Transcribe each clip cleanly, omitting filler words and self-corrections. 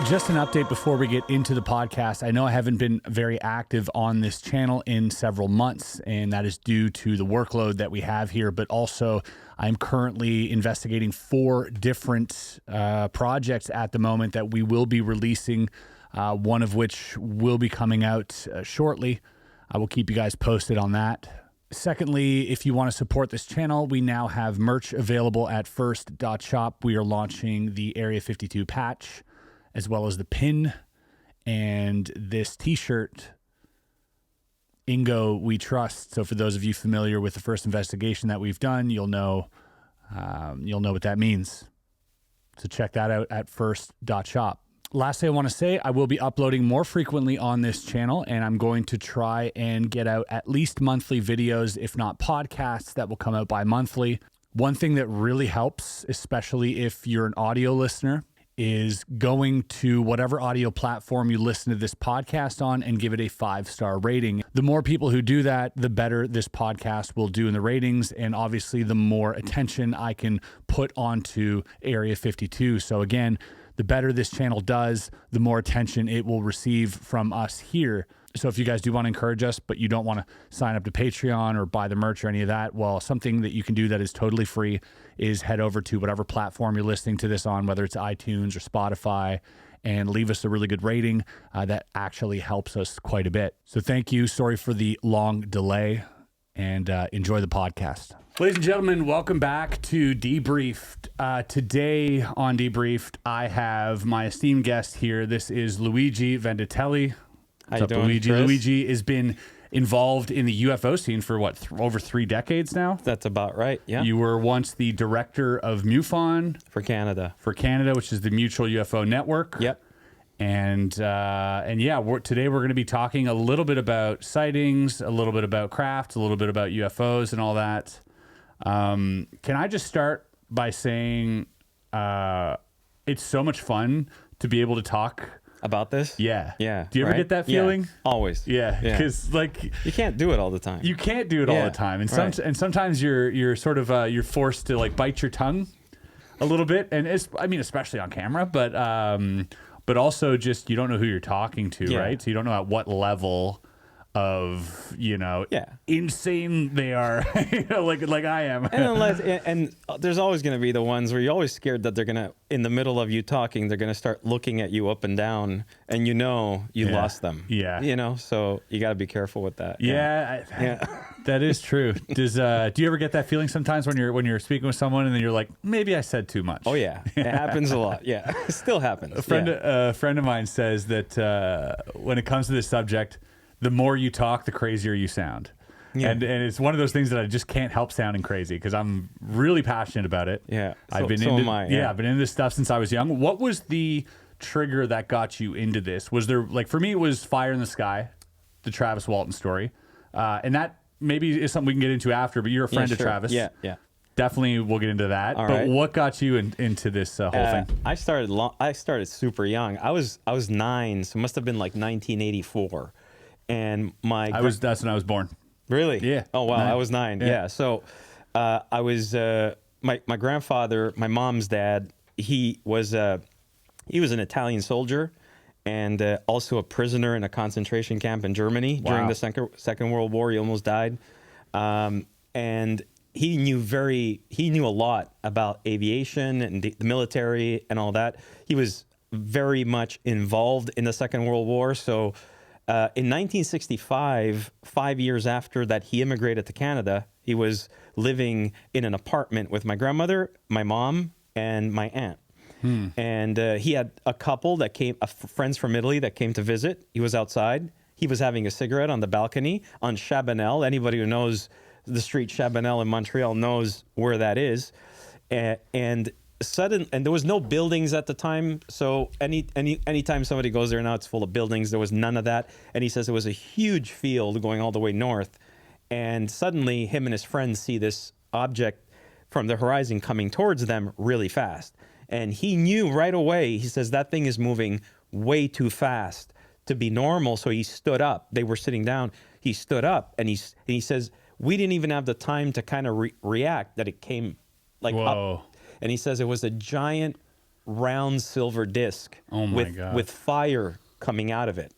Just an update before we get into the podcast. I know I haven't been very active on this channel in several months, and that is due to the workload that we have here, but also I'm currently investigating 4 different projects at the moment that we will be releasing, one of which will be coming out shortly. I will keep you guys posted on that. Secondly, if you want to support this channel, we now have merch available at first.shop. We are launching the Area 52 patch, as well as the pin and this t-shirt, Ingo We Trust. So for those of you familiar with the first investigation that we've done, you'll know what that means. So check that out at first.shop. Lastly, I want to say I will be uploading more frequently on this channel, and I'm going to try and get out at least monthly videos, if not podcasts, that will come out bi-monthly. One thing that really helps, especially if you're an audio listener, is going to whatever audio platform you listen to this podcast on and give it a 5-star rating. The more people who do that, the better this podcast will do in the ratings, and obviously the more attention I can put onto Area 52. So again, the better this channel does, the more attention it will receive from us here. So if you guys do want to encourage us, but you don't want to sign up to Patreon or buy the merch or any of that, well, something that you can do that is totally free is head over to whatever platform you're listening to this on, whether it's iTunes or Spotify, and leave us a really good rating. That actually helps us quite a bit. So thank you. Sorry for the long delay, and enjoy the podcast. Ladies and gentlemen, welcome back to Debriefed. Today on Debriefed, I have my esteemed guest here. This is Luigi Venditelli. How you doing, Luigi? Chris? Luigi has been involved in the UFO scene for what, over 3 decades now? That's about right, yeah. You were once the director of MUFON. For Canada, which is the Mutual UFO Network. Yep. And yeah, today we're going to be talking a little bit about sightings, a little bit about craft, a little bit about UFOs and all that. Can I just start by saying it's so much fun to be able to talk about this? Yeah. Yeah. Do you ever right? get that feeling? Yeah, always. Yeah. Because like you can't do it all the time. You can't do it all the time. And and sometimes you're sort of you're forced to like bite your tongue a little bit. And especially on camera, but also just you don't know who you're talking to, right? So you don't know at what level of insane they are, like I am. And there's always going to be the ones where you're always scared that they're going to, in the middle of you talking, they're going to start looking at you up and down, and you lost them. Yeah. So you got to be careful with that. That is true. Do you ever get that feeling sometimes when you're speaking with someone and then you're like, maybe I said too much? Oh yeah, it happens a lot. Yeah, it still happens. A friend of mine says that when it comes to this subject, the more you talk, the crazier you sound. Yeah. And it's one of those things that I just can't help sounding crazy because I'm really passionate about it. Yeah. I've been into this stuff since I was young. What was the trigger that got you into this? Was there, like, for me, it was Fire in the Sky, the Travis Walton story. And that maybe is something we can get into after, but you're a friend of Travis. Yeah. Definitely we'll get into that. But what got you into this whole thing? I started super young. I was 9, so it must have been like 1984. And that's when I was born. Really? Yeah. Oh wow, 9. I was 9. Yeah. So I was my grandfather, my mom's dad. He was an Italian soldier and also a prisoner in a concentration camp in Germany during the Second World War. He almost died, and he knew a lot about aviation and the military and all that. He was very much involved in the Second World War. So. In 1965, 5 years after that he immigrated to Canada, he was living in an apartment with my grandmother, my mom, and my aunt. And he had a couple that came, friends from Italy that came to visit. He was outside. He was having a cigarette on the balcony on Chabanel. Anybody who knows the street Chabanel in Montreal knows where that is. And there was no buildings at the time, so anytime somebody goes there now, it's full of buildings. There was none of that, and he says it was a huge field going all the way north, and suddenly him and his friends see this object from the horizon coming towards them really fast, and he knew right away. He says that thing is moving way too fast to be normal, so he stood up. They were sitting down. He stood up, and he says we didn't even have the time to kind of react that it came like up. And he says it was a giant round silver disc Oh my with God. with fire coming out of it.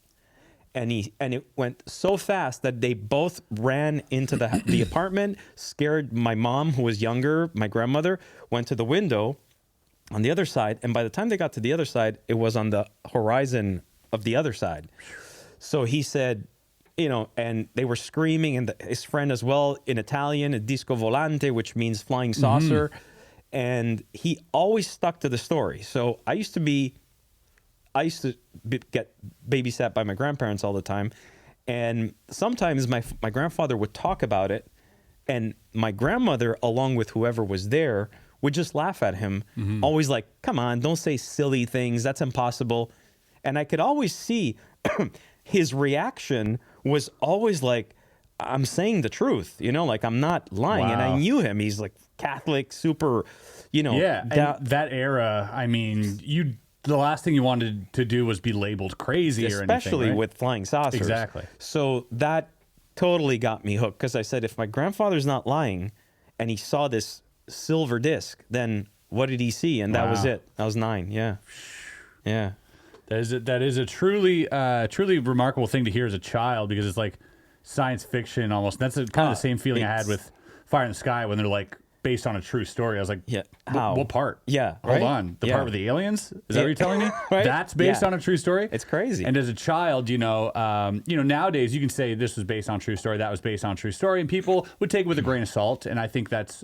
And it went so fast that they both ran into the apartment, scared my mom, who was younger, my grandmother, went to the window on the other side. And by the time they got to the other side, it was on the horizon of the other side. So he said, and they were screaming, and his friend as well, in Italian, a disco volante, which means flying saucer. And he always stuck to the story. So I used to get babysat by my grandparents all the time. And sometimes my grandfather would talk about it, and my grandmother, along with whoever was there, would just laugh at him, always like, come on, don't say silly things. That's impossible. And I could always see his reaction was always like, I'm saying the truth, like I'm not lying. Wow. And I knew him. He's like Catholic, super, Yeah, and that era, I mean, the last thing you wanted to do was be labeled crazy or anything, especially right? with flying saucers. Exactly. So that totally got me hooked, because I said, if my grandfather's not lying and he saw this silver disc, then what did he see? And that was it. I was 9. Yeah. Yeah. That is a truly remarkable thing to hear as a child, because it's like science fiction almost. That's kind of the same feeling I had with Fire in the Sky when they're like based on a true story. I was like, Yeah. What part? Yeah, Hold right? on. The Yeah. part with the aliens? Is that what you're telling me? Right? That's based Yeah. on a true story? It's crazy. And as a child, nowadays you can say this was based on a true story, that was based on a true story, and people would take it with a grain of salt, and I think that's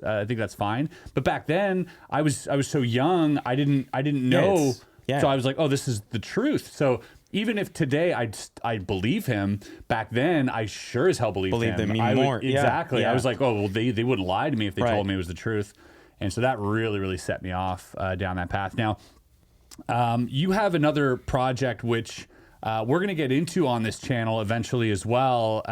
fine. But back then, I was so young, I didn't know. Yeah. So I was like, oh, this is the truth. So even if today I believe him, back then I sure as hell believed him. even more. Yeah. Exactly. Yeah. I was like, oh, well, they wouldn't lie to me if they Right. told me it was the truth. And so that really, really set me off down that path. Now, you have another project which we're going to get into on this channel eventually as well.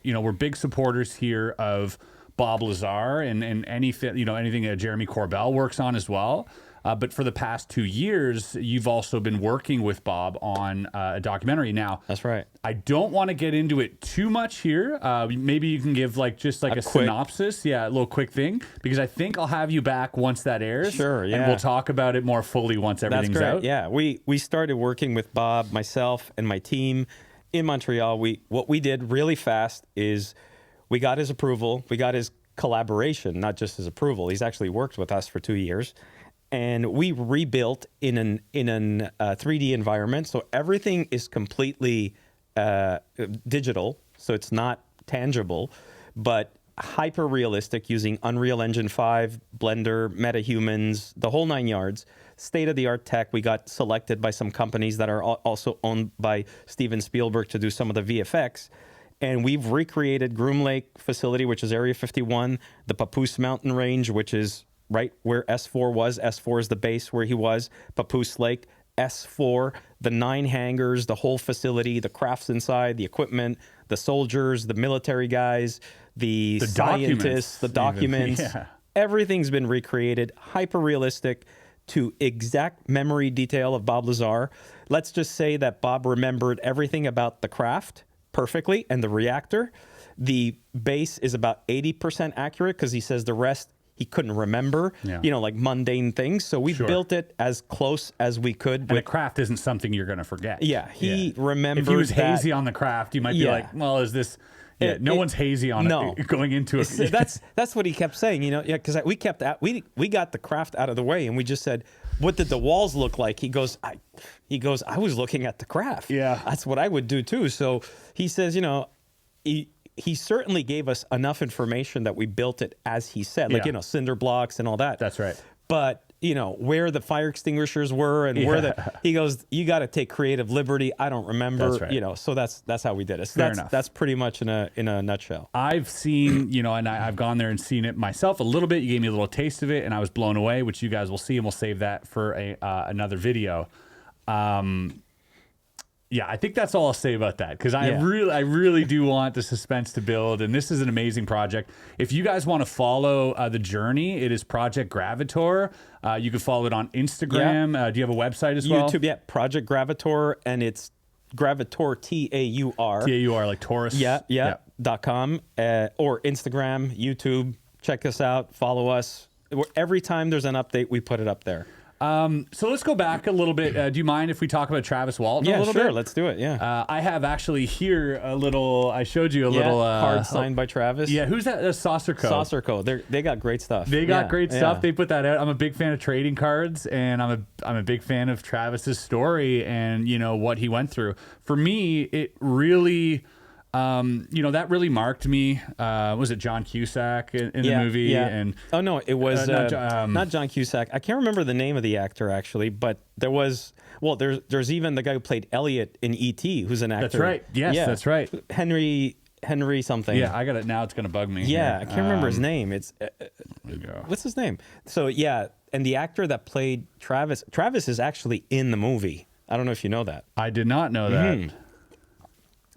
We're big supporters here of Bob Lazar and anything Jeremy Corbell works on as well. But for the past 2 years, you've also been working with Bob on a documentary. Now, That's right. I don't want to get into it too much here. Maybe you can give a quick synopsis. Yeah, a little quick thing, because I think I'll have you back once that airs. Sure, yeah. And we'll talk about it more fully once everything's That's great. out. Yeah, we started working with Bob, myself, and my team in Montreal. What we did really fast is we got his approval, we got his collaboration, not just his approval. He's actually worked with us for 2 years, and we rebuilt in an 3D environment. So everything is completely digital, so it's not tangible, but hyper realistic, using Unreal Engine 5, Blender, MetaHumans, the whole 9 yards. State-of-the-art tech. We got selected by some companies that are also owned by Steven Spielberg to do some of the VFX. And we've recreated Groom Lake facility, which is Area 51, the Papoose Mountain Range, which is right where S4 was. S4 is the base where he was. Papoose Lake, S4, the 9 hangars, the whole facility, the crafts inside, the equipment, the soldiers, the military guys, the scientists, the documents. Yeah. Everything's been recreated, hyper realistic, to exact memory detail of Bob Lazar. Let's just say that Bob remembered everything about the craft perfectly, and the reactor. The base is about 80% accurate, because he says the rest he couldn't remember, like mundane things. So we built it as close as we could. And the craft isn't something you're going to forget. Yeah, he remembered. If he was hazy on the craft, you might be like, well, is this... Yeah, no one's hazy on it going into it. That's what he kept saying, because we got the craft out of the way, and we just said, what did the walls look like? He goes, I was looking at the craft. Yeah. That's what I would do too. So he says, he certainly gave us enough information that we built it as he said, cinder blocks and all that. That's right. But where the fire extinguishers were and where he goes, you got to take creative liberty. I don't remember, That's right. So that's how we did it. So that's pretty much in a nutshell. I've seen, and I've gone there and seen it myself a little bit. You gave me a little taste of it, and I was blown away, which you guys will see, and we'll save that for another video. Yeah, I think that's all I'll say about that, because I really do want the suspense to build, and this is an amazing project. If you guys want to follow the journey, it is Project Gravitaur. You can follow it on Instagram. Yeah. Do you have a website as well? YouTube, yeah, Project Gravitaur, and it's Gravitaur, T-A-U-R. T-A-U-R, like Taurus. Yeah. .com, or Instagram, YouTube. Check us out, follow us. Every time there's an update, we put it up there. So let's go back a little bit. Do you mind if we talk about Travis Walton a little bit? Sure. Let's do it. Yeah. I have actually here a little. I showed you a little card signed by Travis. Yeah, who's that? Saucer Co. Saucer Co. They got great stuff. They got great stuff. They put that out. I'm a big fan of trading cards, and I'm a big fan of Travis's story and what he went through. For me, it really. That really marked me. Was it John Cusack in the movie? Yeah. And oh no, it was not John Cusack. I can't remember the name of the actor actually, but there was. Well, there's even the guy who played Elliot in E.T., who's an actor. That's right. Yes, that's right. Henry something. Yeah, I got it now. It's gonna bug me. Yeah, here. I can't remember his name. It's what's his name? So yeah, and the actor that played Travis is actually in the movie. I don't know if you know that. I did not know that. Mm-hmm.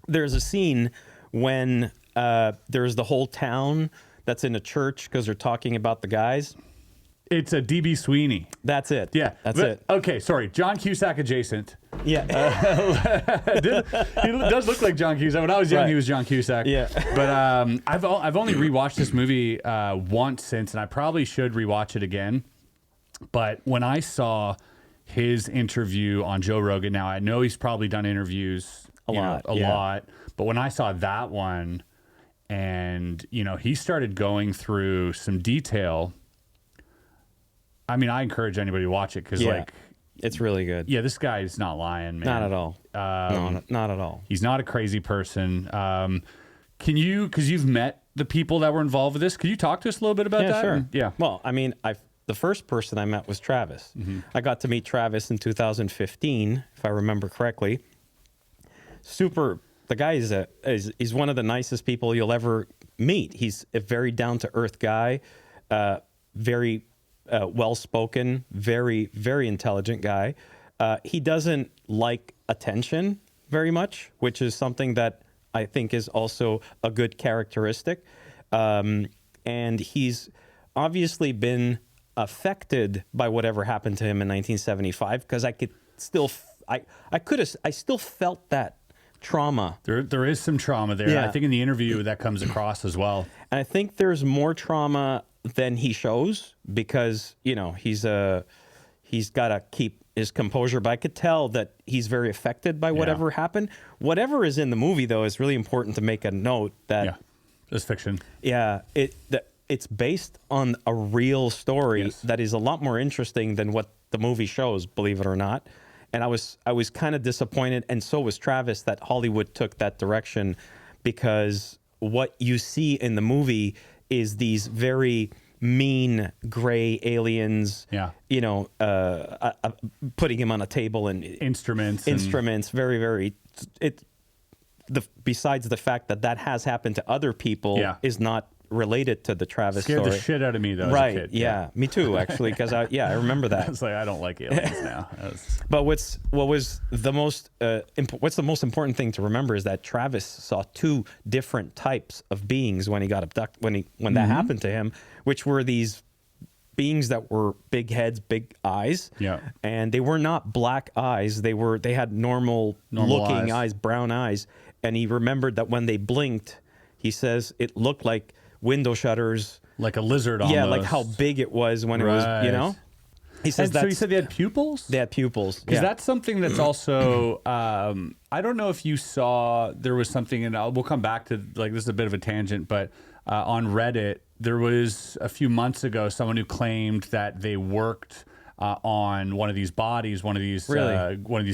There's a scene when there's the whole town that's in a church because they're talking about the guys. It's a D.B. Sweeney. That's it. Yeah, that's it. Okay, sorry. John Cusack adjacent. Yeah. He does look like John Cusack. When I was young, he was John Cusack. Yeah. But I've only rewatched this movie once since, and I probably should rewatch it again. But when I saw his interview on Joe Rogan, now I know he's probably done interviews a lot. But when I saw that one, and he started going through some detail. I mean, I encourage anybody to watch it because, it's really good. Yeah, this guy is not lying, man. Not at all. No, not at all. He's not a crazy person. Because you've met the people that were involved with this, could you talk to us a little bit about that? Sure. Yeah. Well, I mean, the first person I met was Travis. Mm-hmm. I got to meet Travis in 2015, if I remember correctly. The guy is one of the nicest people you'll ever meet. He's a very down-to-earth guy, very well-spoken, very, very intelligent guy. He doesn't like attention very much, which is something that I think is also a good characteristic. And he's obviously been affected by whatever happened to him in 1975, because I still felt that trauma. There is some trauma there. Yeah. I think in the interview that comes across as well. And I think there's more trauma than he shows because, he's got to keep his composure. But I could tell that he's very affected by whatever happened. Whatever is in the movie, though, is really important to make a note that it's fiction. Yeah, it's based on a real story that is a lot more interesting than what the movie shows, believe it or not. And I was kind of disappointed, and so was Travis, that Hollywood took that direction, because what you see in the movie is these very mean gray aliens, putting him on a table and instruments, very, very. Besides the fact that has happened to other people, is not related to the Travis story. Scared the shit out of me, though, right? As a kid. Yeah, me too, actually, because I remember that. It's like, I don't like aliens now. But what's the most important thing to remember is that Travis saw two different types of beings when he got abducted, when that happened to him, which were these beings that were big heads, big eyes. Yeah. And they were not black eyes. They had normal looking eyes, brown eyes. And he remembered that when they blinked, he says it looked like window shutters, like a lizard almost. Yeah, like how big it was when it was, He says so he said they had pupils? They had pupils. Because that's something that's also, I don't know if you saw, there was something, and we'll come back to, this is a bit of a tangent, but on Reddit, there was a few months ago someone who claimed that they worked on one of these bodies, one of these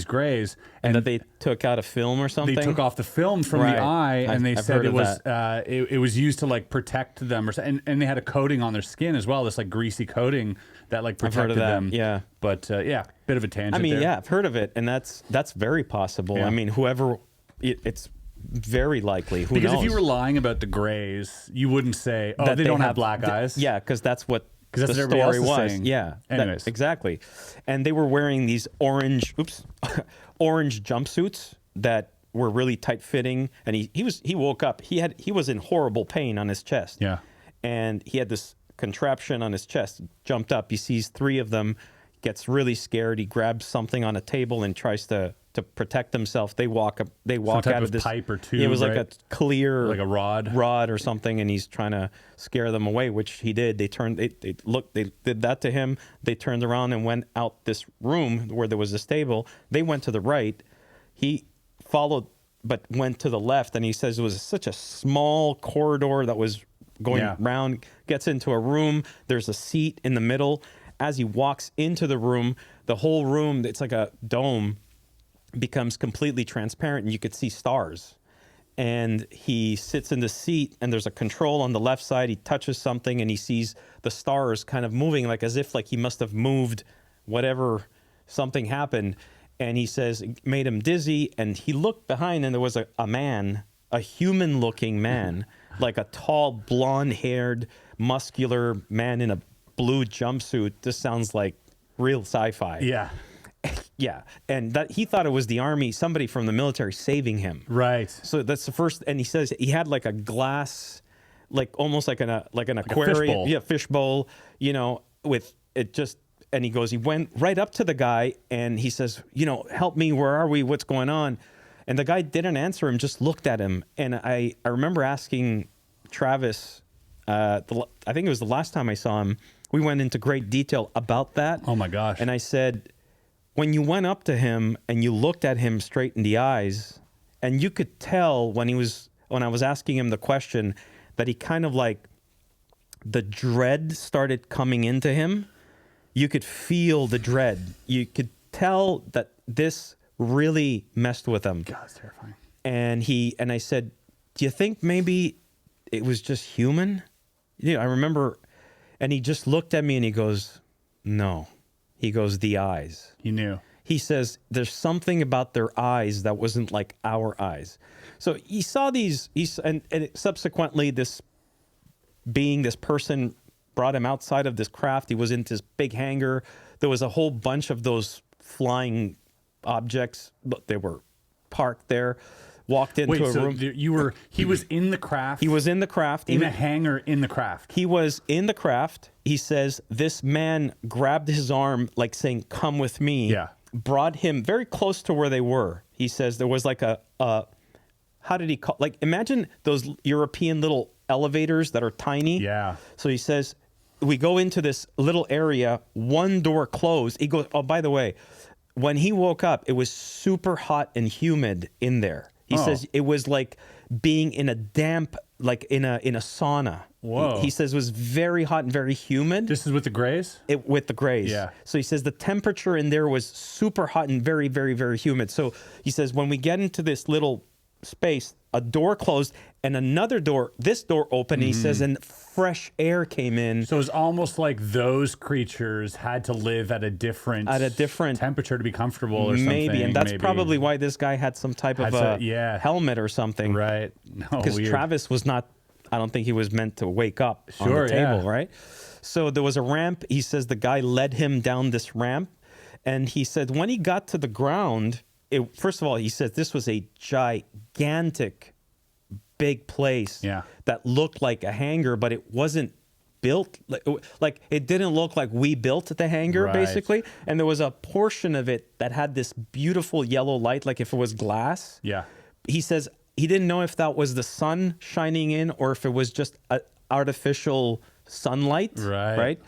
grays, and that they took out a film or something. They took off the film from the eye, and they said it was it was used to protect them, and they had a coating on their skin as well, this greasy coating that protected them. Yeah, but bit of a tangent. I mean, there. I've heard of it, and that's very possible. Yeah. I mean, it's very likely. Who knows? If you were lying about the grays, you wouldn't say, "Oh, they don't have black eyes." Yeah, because that's what. Because the story was. Yeah. Anyways. Exactly. And they were wearing these orange jumpsuits that were really tight fitting. And he woke up. He was in horrible pain on his chest. Yeah. And he had this contraption on his chest. Jumped up. He sees three of them, gets really scared. He grabs something on a table and tries to to protect themselves. They walk Some out type of of this pipe or tube, It was like right? a clear, Like a rod or something, and he's trying to scare them away, which he did. They did that to him. They turned around and went out this room where there was a stable. They went to the right. He followed, but went to the left, and he says it was such a small corridor that was going round, gets into a room. There's a seat in the middle. As he walks into the room, the whole room, it's like a dome, becomes completely transparent, and you could see stars. And he sits in the seat, and there's a control on the left side. He touches something, and he sees the stars kind of moving, like as if like he must have moved whatever, something happened. And he says it made him dizzy, and he looked behind, and there was a man, a human-looking man, like a tall, blonde-haired, muscular man in a blue jumpsuit. This sounds like real sci-fi. Yeah. Yeah. And that he thought it was the army, somebody from the military saving him. Right. So that's the first. And he says he had like a glass, like almost like an aquarium. fishbowl. Yeah, fishbowl, you know, with it just. And he goes, he went right up to the guy and he says, you know, help me. Where are we? What's going on? And the guy didn't answer him, just looked at him. And I remember asking Travis, I think it was the last time I saw him, we went into great detail about that. Oh my gosh. And I said, when you went up to him and you looked at him straight in the eyes, and you could tell when I was asking him the question that he kind of like, the dread started coming into him. You could feel the dread. You could tell that this really messed with him. God, it's terrifying. And I said, do you think maybe it was just human? Yeah, I remember. And he just looked at me and he goes, no. He goes, the eyes. He knew. He says, there's something about their eyes that wasn't like our eyes. So he saw these, and subsequently this person brought him outside of this craft. He was in this big hangar. There was a whole bunch of those flying objects, but they were parked there. Walked into a room. He was in the craft. He was in the craft. In a hangar in the craft. He was in the craft. He says this man grabbed his arm, like saying, come with me. Yeah. Brought him very close to where they were. He says there was like how did he call, like imagine those European little elevators that are tiny. Yeah. So he says, we go into this little area, one door closed. He goes, oh, by the way, when he woke up, it was super hot and humid in there. He says it was like being in a damp, like in a sauna. Whoa. He says it was very hot and very humid. This is with the Greys? With the Greys. Yeah. So he says the temperature in there was super hot and very, very, very humid. So he says when we get into this little space, a door closed and another door, this door opened, and he says, and fresh air came in. So it was almost like those creatures had to live at a different temperature to be comfortable or something. Maybe, and that's probably why this guy had some type of helmet or something. Right. Because Travis was not, I don't think he was meant to wake up on the table, right? So there was a ramp. He says the guy led him down this ramp. And he said when he got to the ground, first of all, he said this was a gigantic, big place that looked like a hangar, but it wasn't built like it didn't look like we built the hangar, basically. And there was a portion of it that had this beautiful yellow light, like if it was glass. Yeah. He says he didn't know if that was the sun shining in or if it was just artificial sunlight. Right.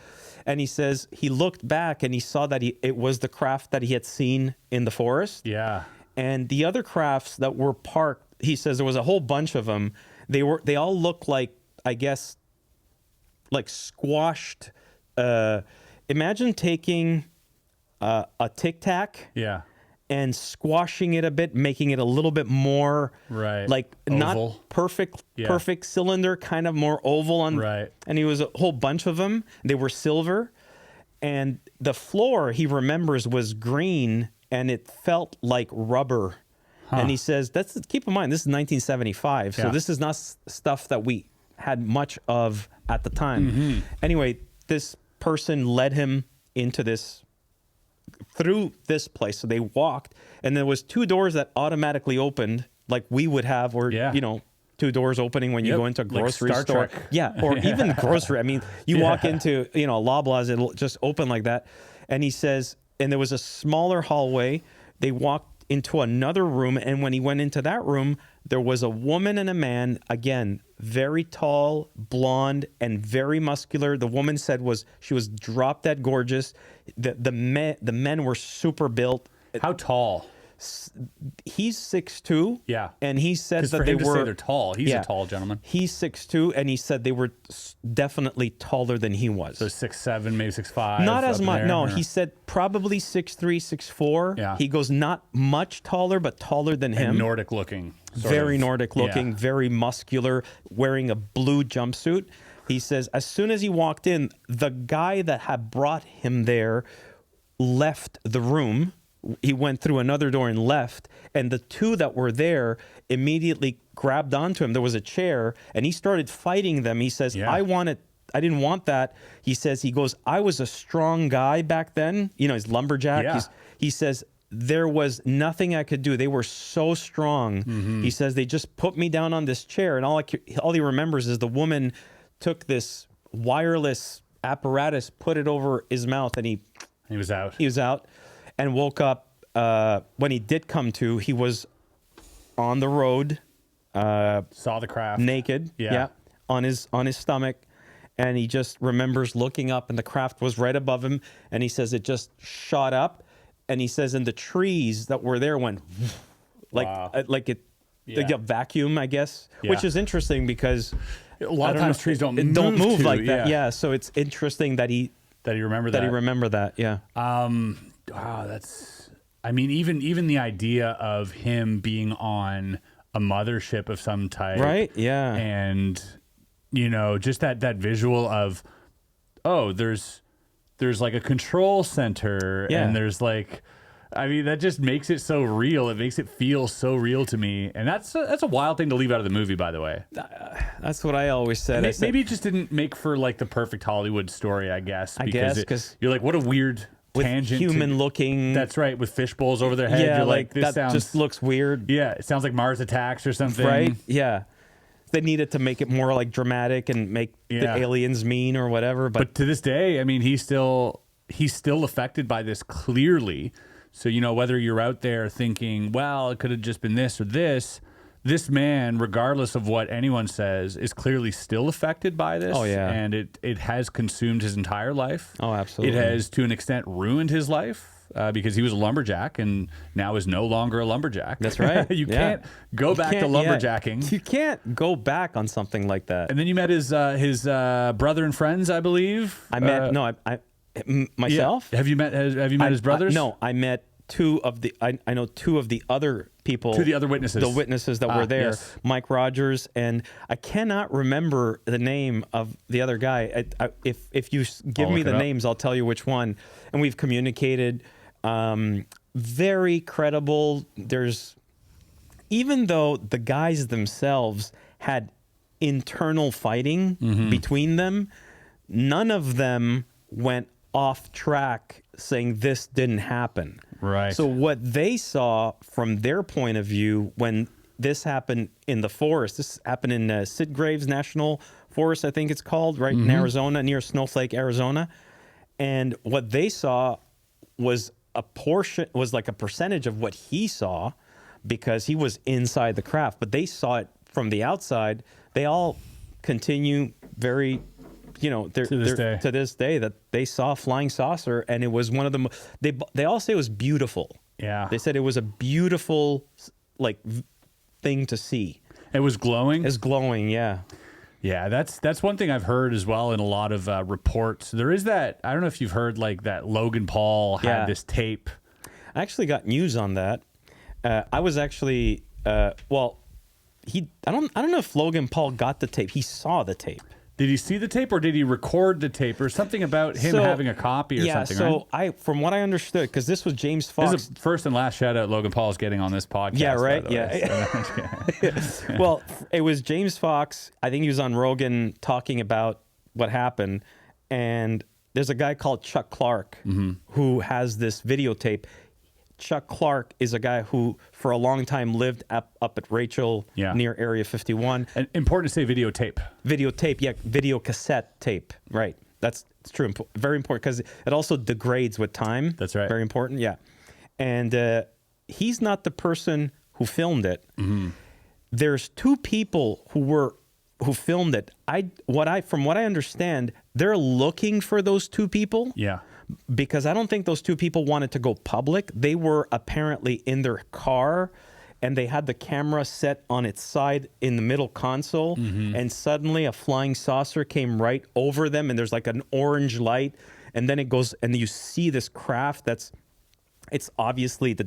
And he says he looked back and he saw that it was the craft that he had seen in the forest. Yeah. And the other crafts that were parked, he says there was a whole bunch of them. They all looked like, I guess, like squashed. Imagine taking a Tic Tac. Yeah. And squashing it a bit, making it a little bit more like oval. Not perfect cylinder, kind of more oval on. Right. And he was a whole bunch of them. They were silver. And the floor, he remembers, was green and it felt like rubber. And he says, keep in mind, this is 1975. So this is not stuff that we had much of at the time. Anyway, this person led him into through this place. So they walked and there was two doors that automatically opened like we would have, or, you know, two doors opening when you go into a grocery store. Trek. Yeah. Or even grocery. I mean, you walk into, you know, Loblaws, it'll just open like that. And he says, and there was a smaller hallway. They walked into another room. And when he went into that room, there was a woman and a man, again, very tall, blonde, and very muscular. The woman said she was drop dead gorgeous. The men were super built. How tall? He's 6'2". Yeah. And he said that for they him to were. say they're tall. He's a tall gentleman. He's 6'2", and he said they were definitely taller than he was. So 6'7", maybe 6'5". Not as much. No, or? He said probably 6'3", 6'4". Yeah. He goes not much taller, but taller than him. And Nordic looking. Very Nordic looking, very muscular, wearing a blue jumpsuit. He says as soon as he walked in, the guy that had brought him there left the room. He went through another door and left, and the two that were there immediately grabbed onto him. There was a chair, and he started fighting them. He says, I didn't want that. He says, I was a strong guy back then. He's lumberjack. Yeah. He says, there was nothing I could do. They were so strong. Mm-hmm. He says, they just put me down on this chair, and all he remembers is the woman took this wireless apparatus, put it over his mouth, and he was out. He was out. And woke up. When he did come to, he was on the road. Saw the craft. Naked. Yeah. On his stomach. And he just remembers looking up, and the craft was right above him. And he says it just shot up. And he says, and the trees that were there went like a vacuum, I guess. Yeah. Which is interesting because a lot of times trees don't move like that. Yeah. So it's interesting that he remembered that. He remembered that. Yeah. Wow, even the idea of him being on a mothership of some type. Right, yeah. And, just that visual of, there's like a control center, and there's like, that just makes it so real. It makes it feel so real to me. And that's a wild thing to leave out of the movie, by the way. That's what I always said. Maybe it just didn't make for like the perfect Hollywood story, I guess. Because you're like, what a weird tangent. Human looking. That's right, with fish bowls over their head. Yeah, you're like this that just looks weird. Yeah, it sounds like Mars Attacks or something. Right? Yeah. They needed to make it more like dramatic and make the aliens mean or whatever. But to this day, he's still affected by this clearly. So, whether you're out there thinking, well, it could have just been this or this man, regardless of what anyone says, is clearly still affected by this. Oh, yeah. And it has consumed his entire life. Oh, absolutely. It has, to an extent, ruined his life because he was a lumberjack and now is no longer a lumberjack. That's right. You can't go back to lumberjacking. Yeah. You can't go back on something like that. And then you met his brother and friends, I believe. Myself. Yeah. Have you met his brothers? No, I met two of the other people. Two of the other witnesses. The witnesses that were there. Yes. Mike Rogers, and I cannot remember the name of the other guy. If you give me the names, I'll tell you which one. And we've communicated. Very credible. Even though the guys themselves had internal fighting between them, none of them went off track saying this didn't happen. Right. So what they saw from their point of view when this happened in the forest, this happened in Sid Graves National Forest, I think it's called, right in Arizona, near Snowflake, Arizona. And what they saw was like a percentage of what he saw because he was inside the craft. But they saw it from the outside. They all continue very... to this day that they saw a flying saucer, and it was one of them. They all say it was beautiful. Yeah, they said it was a beautiful thing to see. It was glowing. It's glowing. Yeah, yeah. That's one thing I've heard as well in a lot of reports. There is that. I don't know if you've heard that Logan Paul had this tape. I actually got news on that. I was actually I don't know if Logan Paul got the tape. He saw the tape. Did he see the tape or did he record the tape or something about him having a copy or something? So from what I understood, because this was James Fox. This is the first and last shout out Logan Paul's getting on this podcast. Yeah, right. Yeah. Well, it was James Fox. I think he was on Rogan talking about what happened. And there's a guy called Chuck Clark who has this videotape. Chuck Clark is a guy who, for a long time, lived up at Rachel near Area 51. And important to say videotape. Videotape, yeah, video cassette tape, right. It's true, very important because it also degrades with time. That's right. Very important, yeah. And he's not the person who filmed it. There's two people who filmed it. From what I understand, they're looking for those two people. Yeah. Because I don't think those two people wanted to go public. They were apparently in their car, and they had the camera set on its side in the middle console, and suddenly a flying saucer came right over them, and there's like an orange light, and then it goes, and you see this craft it's obviously the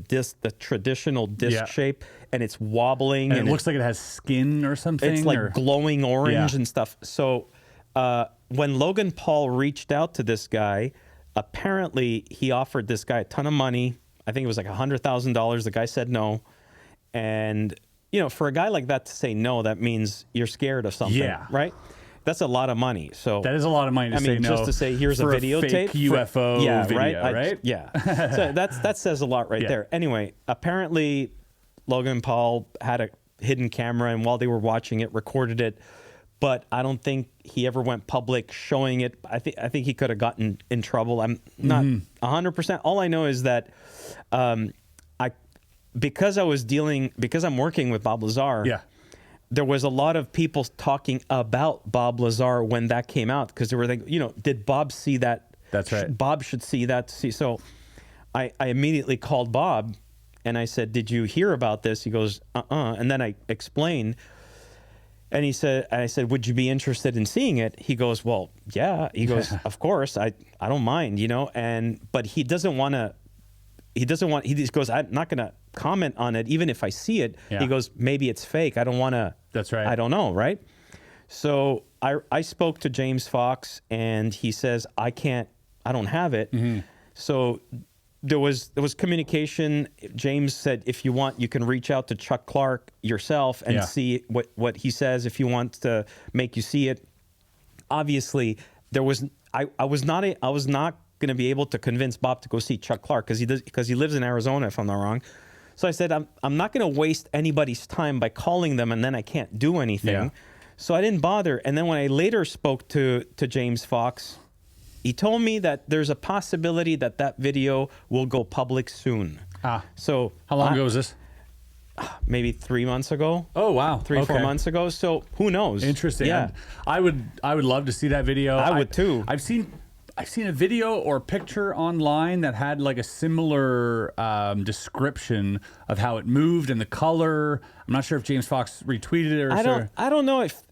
traditional disc shape, and it's wobbling. And it looks like it has skin or something. It's like glowing orange and stuff. So when Logan Paul reached out to this guy, apparently he offered this guy a ton of money. I think it was like $100,000. The guy said no. And, for a guy like that to say no, that means you're scared of something, right? That's a lot of money. So that is a lot of money to say no. Just to say, here's a videotape. UFO video, right? So that says a lot right there. Anyway, apparently Logan Paul had a hidden camera, and while they were watching it, recorded it. But I don't think he ever went public showing it. I think he could have gotten in trouble. I'm not 100%. All I know is that because I'm working with Bob Lazar, there was a lot of people talking about Bob Lazar when that came out, because they were thinking, did Bob see that? That's right. Bob should see that. So I immediately called Bob, and I said, did you hear about this? He goes, And then I explained. And I said, would you be interested in seeing it? He goes, well, yeah. He goes, of course, I don't mind, but he doesn't want to. He just goes, I'm not going to comment on it, even if I see it. Yeah. He goes, maybe it's fake. I don't want to. That's right. I don't know, right? So I spoke to James Fox, and he says, I don't have it. So there was communication. James said, if you want, you can reach out to Chuck Clark yourself and see what he says if he wants to make you see it. Obviously, I was not going to be able to convince Bob to go see Chuck Clark because he lives in Arizona, if I'm not wrong. So I said, I'm not going to waste anybody's time by calling them, and then I can't do anything. Yeah. So I didn't bother. And then when I later spoke to James Fox, he told me that there's a possibility that video will go public soon. So how long ago was this? Maybe 3 months ago. Oh wow, 4 months ago. So who knows? Interesting. Yeah, I would love to see that video. I would too. I've seen a video or picture online that had like a similar description of how it moved and the color. I'm not sure if James Fox retweeted it or I don't know if.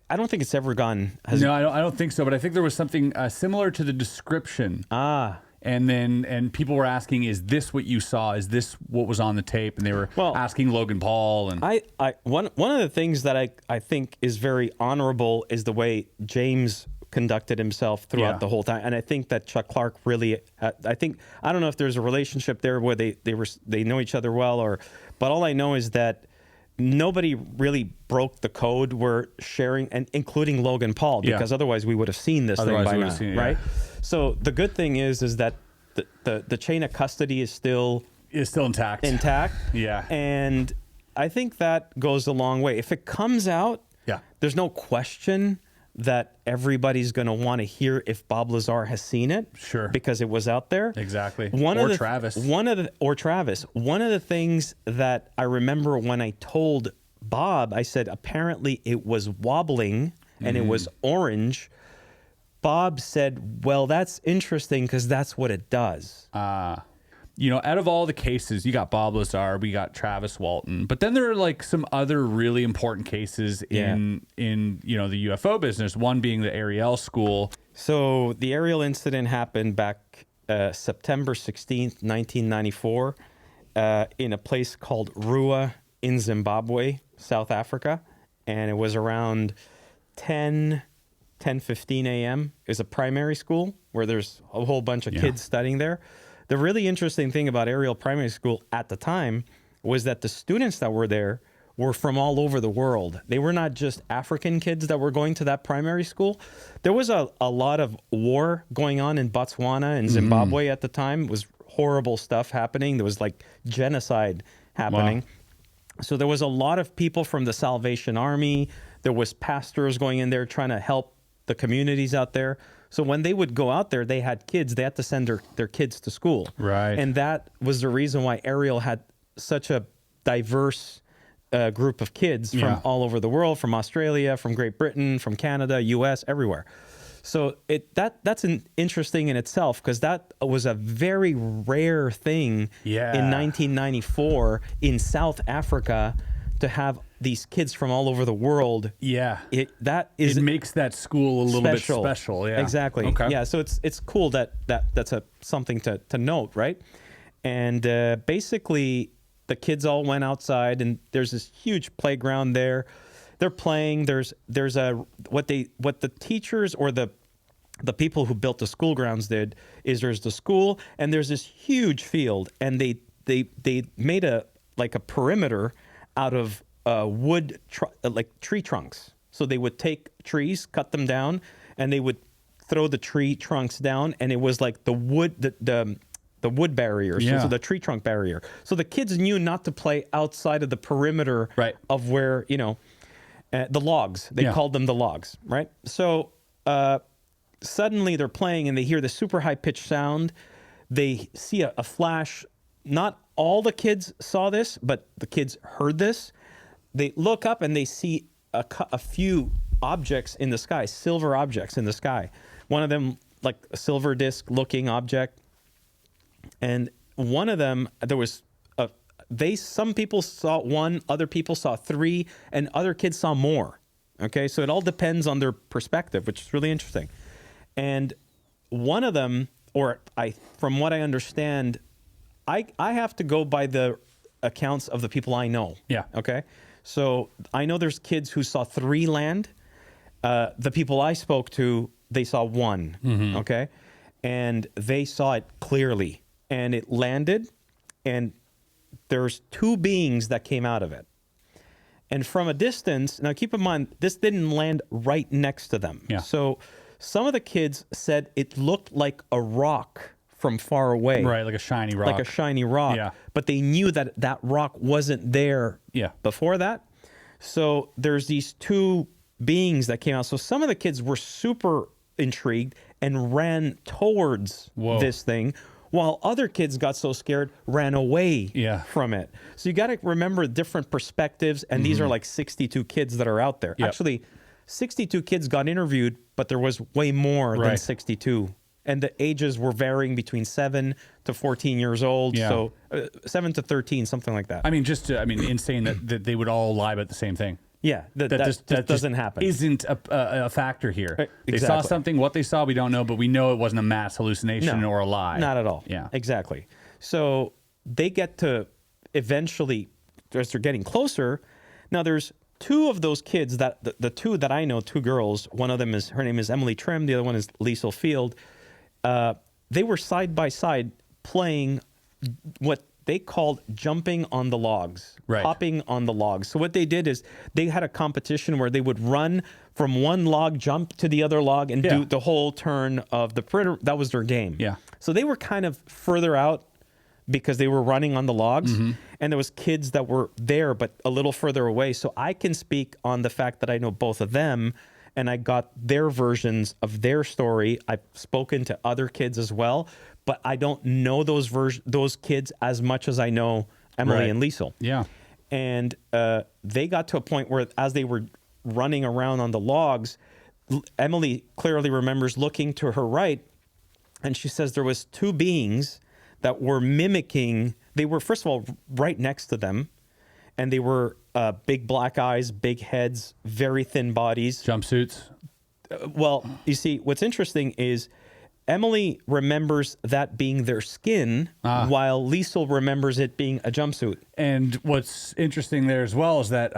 I don't think it's ever gone. No, I don't think so. But I think there was something similar to the description. And then people were asking, "Is this what you saw? Is this what was on the tape?" And they were asking Logan Paul. And one of the things that I think is very honorable is the way James conducted himself throughout the whole time. And I think that Chuck Clark really. I don't know if there's a relationship there where they know each other well, but all I know is that nobody really broke the code. We're sharing, and including Logan Paul, because otherwise we would have seen this thing by now, right? So the good thing is that the chain of custody is still intact. Yeah. And I think that goes a long way. If it comes out, there's no question that everybody's going to want to hear if Bob Lazar has seen it. Sure. Because it was out there. Exactly. Travis. One of the things that I remember when I told Bob, I said, apparently it was wobbling and it was orange. Bob said, well, that's interesting because that's what it does. Out of all the cases, you got Bob Lazar, we got Travis Walton, but then there are like some other really important cases in the UFO business. One being the Ariel School. So the Ariel incident happened back September 16th, 1994, in a place called Rua in Zimbabwe, South Africa, and it was around 10:15 a.m. It was a primary school where there's a whole bunch of kids studying there. The really interesting thing about Ariel Primary School at the time was that the students that were there were from all over the world. They were not just African kids that were going to that primary school. There was a lot of war going on in Botswana and Zimbabwe at the time. It was horrible stuff happening. There was like genocide happening. Wow. So there was a lot of people from the Salvation Army. There was pastors going in there trying to help the communities out there. So when they would go out there, they had kids. They had to send their kids to school. Right. And that was the reason why Ariel had such a diverse group of kids from Yeah. all over the world, from Australia, from Great Britain, from Canada, US, everywhere. So that's interesting in itself, because that was a very rare thing in 1994 in South Africa, to have these kids from all over the world. Yeah. It makes that school a little bit special. Yeah. Exactly. Okay. Yeah. So it's cool that's something to note, right? And basically, the kids all went outside, and there's this huge playground there. They're playing. There's what the teachers or the people who built the school grounds did is there's the school, and there's this huge field, and they made a perimeter out of wood, like tree trunks. So they would take trees, cut them down, and they would throw the tree trunks down, and it was like the wood, the wood barrier, so the tree trunk barrier. So the kids knew not to play outside of the perimeter of where, the logs. They called them the logs, right? So suddenly they're playing, and they hear the super high-pitched sound. They see a flash. Not all the kids saw this, but the kids heard this. They look up, and they see a few objects in the sky, silver objects in the sky. One of them, like a silver disc-looking object. And one of them, some people saw one, other people saw three, and other kids saw more. Okay, so it all depends on their perspective, which is really interesting. And one of them, from what I understand, I have to go by the accounts of the people I know. Yeah. Okay, so I know there's kids who saw three land. The people I spoke to, they saw one. Mm-hmm. Okay, and they saw it clearly. And it landed, and there's two beings that came out of it. And from a distance, now keep in mind, this didn't land right next to them. Yeah. So some of the kids said it looked like a rock from far away. Right, like a shiny rock. Like a shiny rock. Yeah. But they knew that rock wasn't there before that. So there's these two beings that came out. So some of the kids were super intrigued and ran towards this thing, while other kids got so scared, ran away from it. So you got to remember different perspectives, and these are like 62 kids that are out there. Yep. Actually, 62 kids got interviewed, but there was way more than 62. And the ages were varying between 7 to 14 years old. Yeah. So 7 to 13, something like that. I mean, insane that they would all lie about the same thing. Yeah, that doesn't happen. Isn't a factor here. Exactly. They saw something. What they saw, we don't know, but we know it wasn't a mass hallucination or a lie. Not at all. Yeah, exactly. So they get to eventually, as they're getting closer. Now there's two of those kids that the two that I know, two girls. One of them her name is Emily Trim. The other one is Liesl Field. They were side by side playing what they called jumping on the logs, hopping on the logs. So what they did is they had a competition where they would run from one log, jump to the other log, and do the whole turn of the perimeter. That was their game. Yeah. So they were kind of further out because they were running on the logs, and there was kids that were there but a little further away. So I can speak on the fact that I know both of them, and I got their versions of their story. I've spoken to other kids as well, but I don't know those kids as much as I know Emily and Liesl. Yeah. And they got to a point where as they were running around on the logs, Emily clearly remembers looking to her right, and she says there was two beings that were mimicking. They were, first of all, right next to them, and they were big black eyes, big heads, very thin bodies. Jumpsuits. Well, you see, what's interesting is Emily remembers that being their skin, while Liesl remembers it being a jumpsuit. And what's interesting there as well is that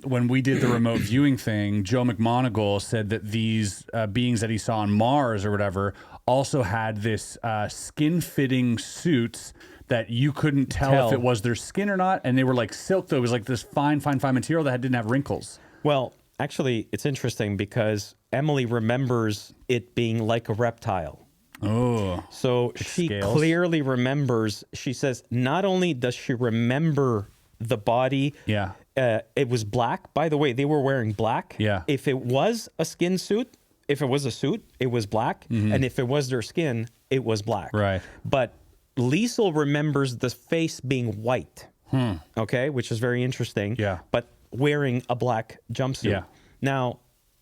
when we did the remote viewing thing, Joe McMoneagle said that these beings that he saw on Mars or whatever also had this skin-fitting suits that you couldn't tell if it was their skin or not. And they were like silk, though. It was like this fine material that didn't have wrinkles. Well, actually, it's interesting because Emily remembers it being like a reptile. Oh. So she scales. Clearly remembers. She says not only does she remember the body, it was black. By the way, they were wearing black. Yeah. If it was a skin suit, if it was a suit, it was black. And if it was their skin, it was black. Right. But Liesl remembers the face being white. Okay, which is very interesting. Yeah. But wearing a black jumpsuit. Yeah. Now,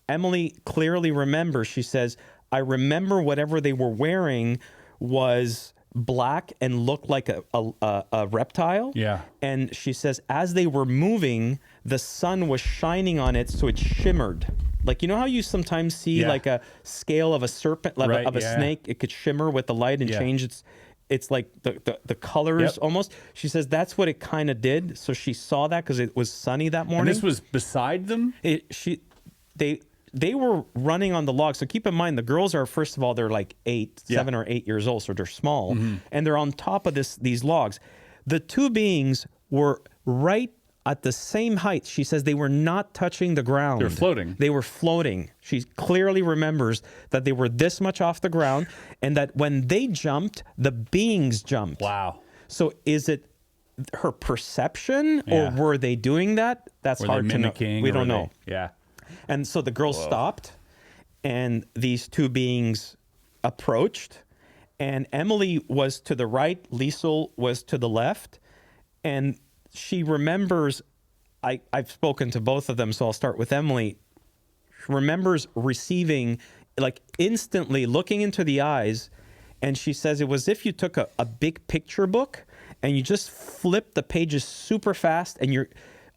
Emily clearly remembers, she says, I remember whatever they were wearing was black and looked like a reptile. Yeah. And she says, as they were moving, the sun was shining on it, so it shimmered. Like, you know how you sometimes see like a scale of a serpent, like of a snake, it could shimmer with the light and change it's like the colors almost. She says that's what it kind of did. So she saw that because it was sunny that morning. And this was beside them? They were running on the log. So keep in mind, the girls are, first of all, they're like 7 or 8 years old, so they're small. And they're on top of these logs. The two beings were right at the same height. She says they were not touching the ground. They were floating. They were floating. She clearly remembers that they were this much off the ground and that when they jumped, the beings jumped. Wow. So is it her perception or were they doing that? That's hard to know. We don't know. Yeah. And so the girls stopped and these two beings approached and Emily was to the right, Liesel was to the left. And she remembers, I've spoken to both of them, so I'll start with Emily. She remembers receiving, like instantly looking into the eyes, and she says it was as if you took a big picture book and you just flipped the pages super fast, and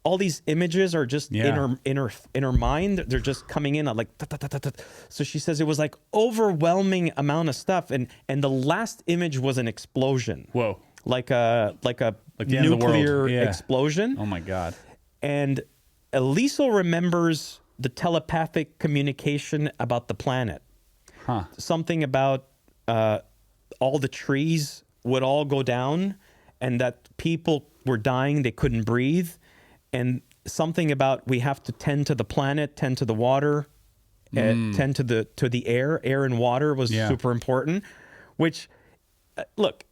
all these images are just in her mind. They're just coming in like ta, ta, ta, ta, ta. So she says it was like overwhelming amount of stuff, and the last image was an explosion. Whoa. Like a the end of the world. nuclear explosion. Oh my God. And Liesel remembers the telepathic communication about the planet. Something about all the trees would all go down and that people were dying, they couldn't breathe. And something about we have to tend to the planet, tend to the water, tend to the air. Air and water was super important, which, look,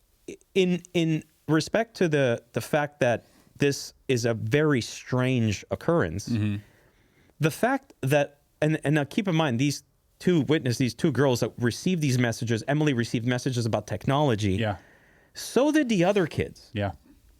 in respect to the fact that this is a very strange occurrence, the fact that, and now keep in mind, these two girls that received these messages, Emily received messages about technology. Yeah. So did the other kids. Yeah.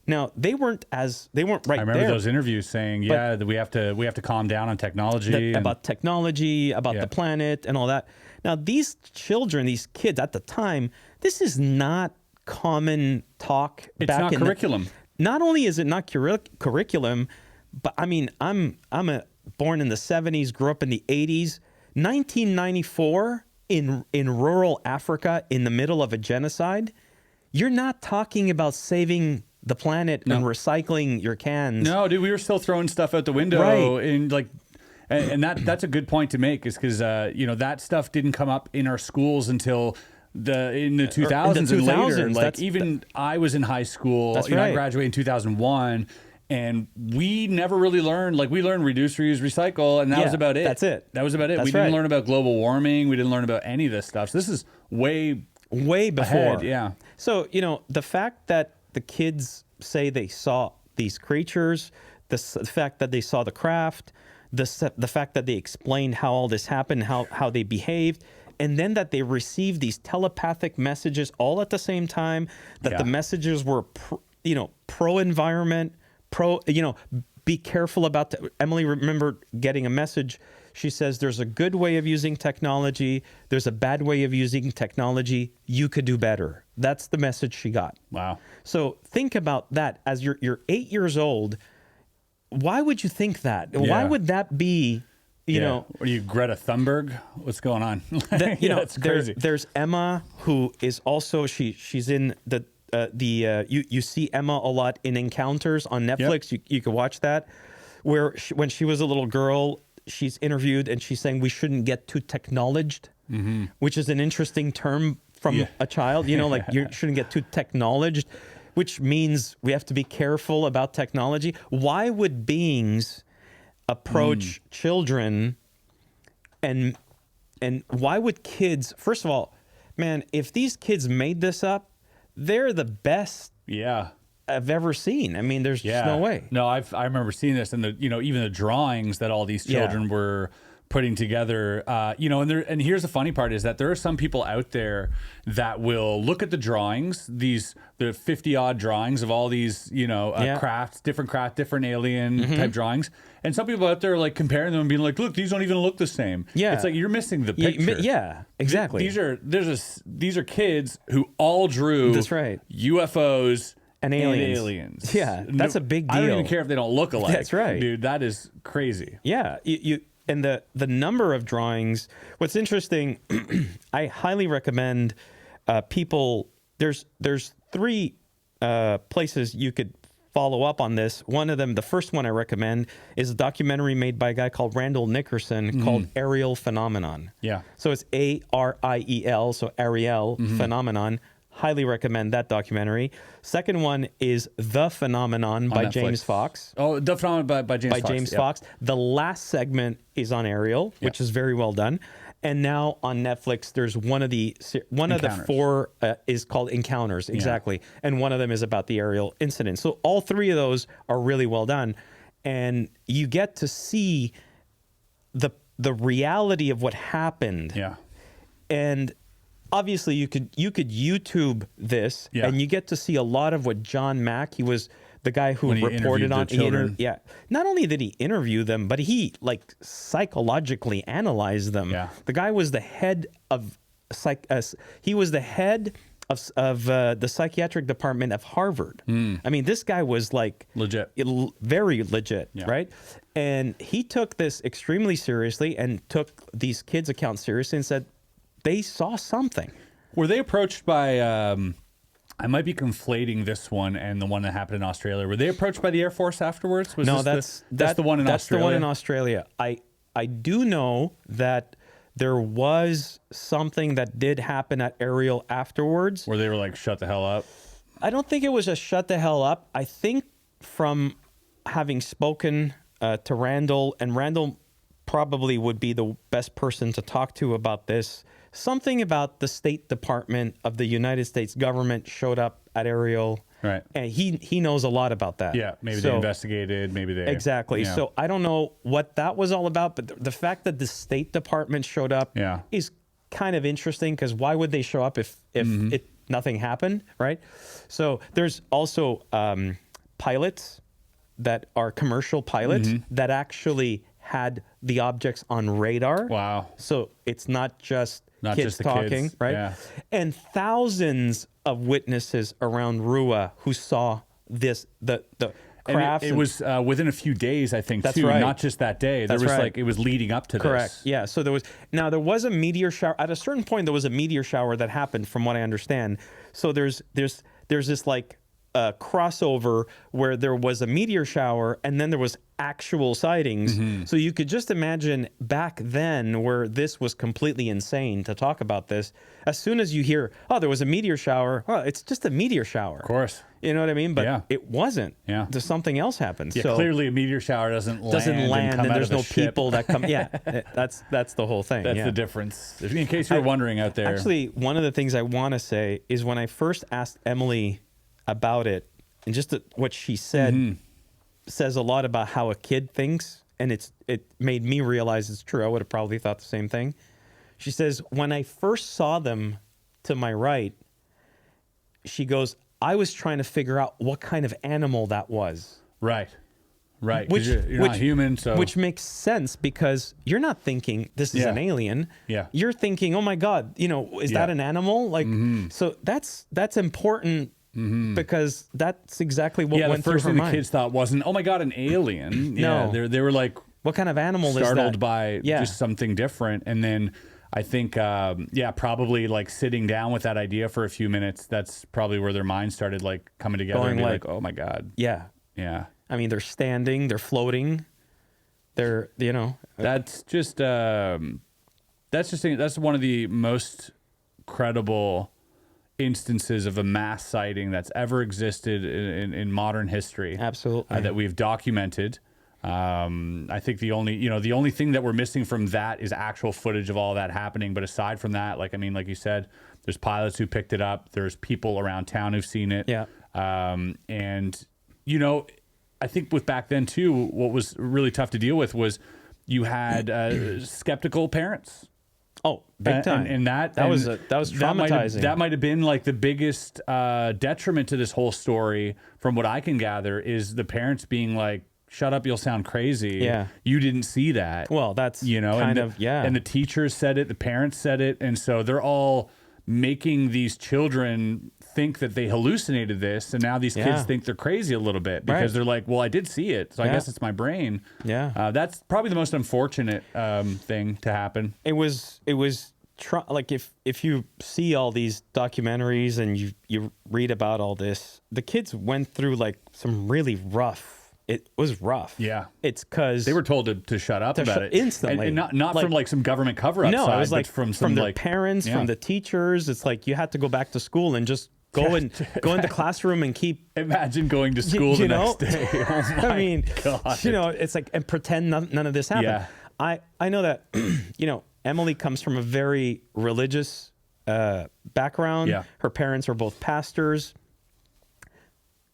Now they weren't right there. I remember those interviews saying, that we have to calm down on technology. About technology, about the planet and all that. Now these children, these kids at the time, this is not common talk. It's not curriculum. Not only is it not curriculum, but I mean, I'm born in the 70s, grew up in the 80s. 1994 in rural Africa in the middle of a genocide. You're not talking about saving the planet and recycling your cans. No, dude, we were still throwing stuff out the window. Right. And that's a good point to make, is because that stuff didn't come up in our schools until in the 2000s and later. I was in high school. That's I graduated in 2001, and we never really learned. We learned reduce, reuse, recycle, and that was about it. That's it. That was about it. That's we didn't learn about global warming. We didn't learn about any of this stuff. So this is way before. Ahead, yeah. So the fact that the kids say they saw these creatures, the fact that they saw the craft, the fact that they explained how all this happened, how they behaved, and then that they received these telepathic messages all at the same time, that the messages were pro-environment, be careful about Emily remembered getting a message. She says there's a good way of using technology, there's a bad way of using technology, you could do better. That's the message she got. Wow. So think about that. As you're 8 years old, why would you think that? Why would that be, you know? Are you Greta Thunberg? What's going on? It's crazy. There's Emma, who is also, she's in you see Emma a lot in Encounters on Netflix. You can watch that, where when she was a little girl, she's interviewed and she's saying we shouldn't get too technologed, which is an interesting term from a child. You shouldn't get too technologed, which means we have to be careful about technology. Why would beings approach children, and why would kids? First of all, man, if these kids made this up, they're the best I've ever seen. I mean, there's just no way. No, I remember seeing this, and even the drawings that all these children were putting together, and here's the funny part is that there are some people out there that will look at the drawings, the 50 odd drawings of all these, crafts, different alien type drawings. And some people out there are like comparing them and being like, look, these don't even look the same. Yeah. It's like, you're missing the picture. Yeah, exactly. These are kids who all drew That's right. UFOs and aliens. Yeah, that's a big deal. I don't even care if they don't look alike. That's right. Dude, that is crazy. Yeah, and the number of drawings. What's interesting, I highly recommend people. There's 3 places you could follow up on this. One of them, the first one I recommend, is a documentary made by a guy called Randall Nickerson called Ariel Phenomenon. Yeah. So it's ARIEL, so Ariel Phenomenon. Highly recommend that documentary. Second one is The Phenomenon by Netflix. James Fox. Oh, The Phenomenon by James Fox. James Fox. The last segment is on Ariel, which is very well done. And now on Netflix, there's one of the 4 is called Encounters, exactly. And one of them is about the Ariel incident. So all 3 of those are really well done, and you get to see the reality of what happened. Yeah. And obviously, you could YouTube this, and you get to see a lot of what John Mack, he was the guy who reported on. Not only did he interview them, but he like psychologically analyzed them. Yeah. The guy was the head of he was the head of the psychiatric department of Harvard. I mean, this guy was like legit, very legit, right? And he took this extremely seriously and took these kids' accounts seriously and said, they saw something. Were they approached by, I might be conflating this one and the one that happened in Australia. Were they approached by the Air Force afterwards? No, that's the one in Australia. That's the one in Australia. I do know that there was something that did happen at Ariel afterwards. Where they were like, shut the hell up? I don't think it was a shut the hell up. I think from having spoken to Randall, and Randall probably would be the best person to talk to about this, something about the State Department of the United States government showed up at Ariel. Right. And he knows a lot about that. Yeah, maybe they investigated, maybe they... Exactly. Yeah. So I don't know what that was all about, but the fact that the State Department showed up is kind of interesting, because why would they show up if nothing happened, right? So there's also pilots that are commercial pilots that actually had the objects on radar. Wow. So it's not just kids talking, right? Yeah. And thousands of witnesses around Rua who saw this, the craft. It was within a few days, I think, that's too. Right. Not just that day. There was like, it was leading up to Correct. this. Yeah. So there was a meteor shower. At a certain point, there was a meteor shower that happened, from what I understand. So there's this like crossover where there was a meteor shower and then there was actual sightings. So you could just imagine back then, where this was completely insane to talk about this. As soon as you hear, oh, there was a meteor shower, well, it's just a meteor shower. Of course. You know what I mean? But it wasn't. Yeah. There's something else happened. Yeah, so clearly a meteor shower doesn't land and there's no ship. people that come. Yeah, that's the whole thing. That's the difference. In case you're wondering out there. Actually, one of the things I want to say is when I first asked Emily about it, and just what she said says a lot about how a kid thinks, and it made me realize it's true. I would have probably thought the same thing. She says, when I first saw them to my right, she goes, I was trying to figure out what kind of animal that was. Right. Which you're not human, so... Which makes sense, because you're not thinking this is an alien. Yeah. You're thinking, oh my God, is that an animal? Like, so that's important. Because that's exactly what went through her mind. The first thing the kids thought wasn't, oh my God, an alien. No. They were like, what kind of animal is that? Startled by just something different. And then I think, probably like sitting down with that idea for a few minutes, that's probably where their minds started like coming together and being like, oh my God. Yeah. Yeah. I mean, they're standing, they're floating. They're, That's one of the most credible instances of a mass sighting that's ever existed in modern history. Absolutely. That we've documented. I think the only thing that we're missing from that is actual footage of all that happening. But aside from that, like you said, there's pilots who picked it up. There's people around town who've seen it. Yeah. And I think with back then too, what was really tough to deal with was You had skeptical parents. Oh, big time. And that was traumatizing. That might have been like the biggest detriment to this whole story, from what I can gather, is the parents being like, "Shut up, you'll sound crazy." Yeah. You didn't see that. Well, that's And the teachers said it, the parents said it, and so they're all making these children think that they hallucinated this, and now these kids think they're crazy a little bit because they're like, "Well, I did see it, so I guess it's my brain." Yeah. That's probably the most unfortunate thing to happen. It was like if you see all these documentaries and you read about all this, the kids went through like some really rough. It was rough. Yeah. It's because they were told to shut up about it instantly, and not like, from like some government cover-up. No, side, it was like from their like, parents, from the teachers. It's like you had to go back to school and just go in the classroom and keep. Imagine going to school the next day. Oh my I mean, God. it's like, and pretend none of this happened. Yeah. I know that, Emily comes from a very religious background. Yeah. Her parents are both pastors.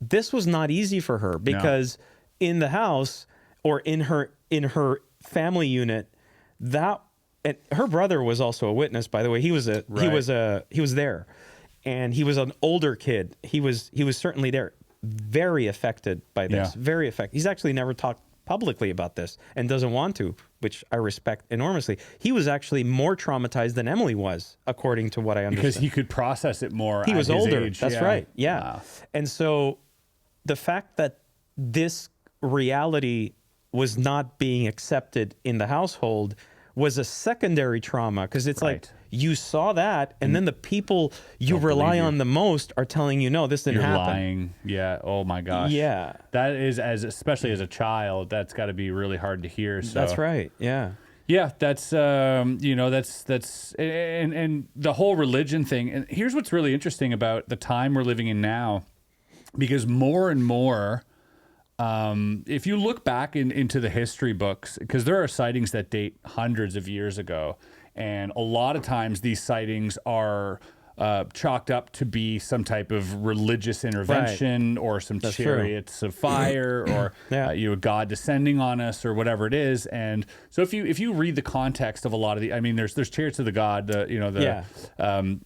This was not easy for her because in the house or in her family unit, and her brother was also a witness, by the way. He was there, and he was an older kid. He was certainly there, very affected by this. Yeah. Very affected. He's actually never talked publicly about this and doesn't want to, which I respect enormously. He was actually more traumatized than Emily was, according to what I understand. Because he could process it more. He was at his older. age. That's right. Yeah. Wow. And so the fact that this reality was not being accepted in the household was a secondary trauma, because it's like you saw that, and then the people you rely on the most are telling you, no, this didn't happen. You're lying. Yeah. Oh my gosh. Yeah. That is, especially as a child, that's got to be really hard to hear. So. That's right. Yeah. Yeah, that's and the whole religion thing. And here's what's really interesting about the time we're living in now, because more and more, if you look back into the history books, because there are sightings that date hundreds of years ago, and a lot of times these sightings are chalked up to be some type of religious intervention or some chariots of fire or God descending on us or whatever it is. And so if you read the context of a lot of there's chariots of the God,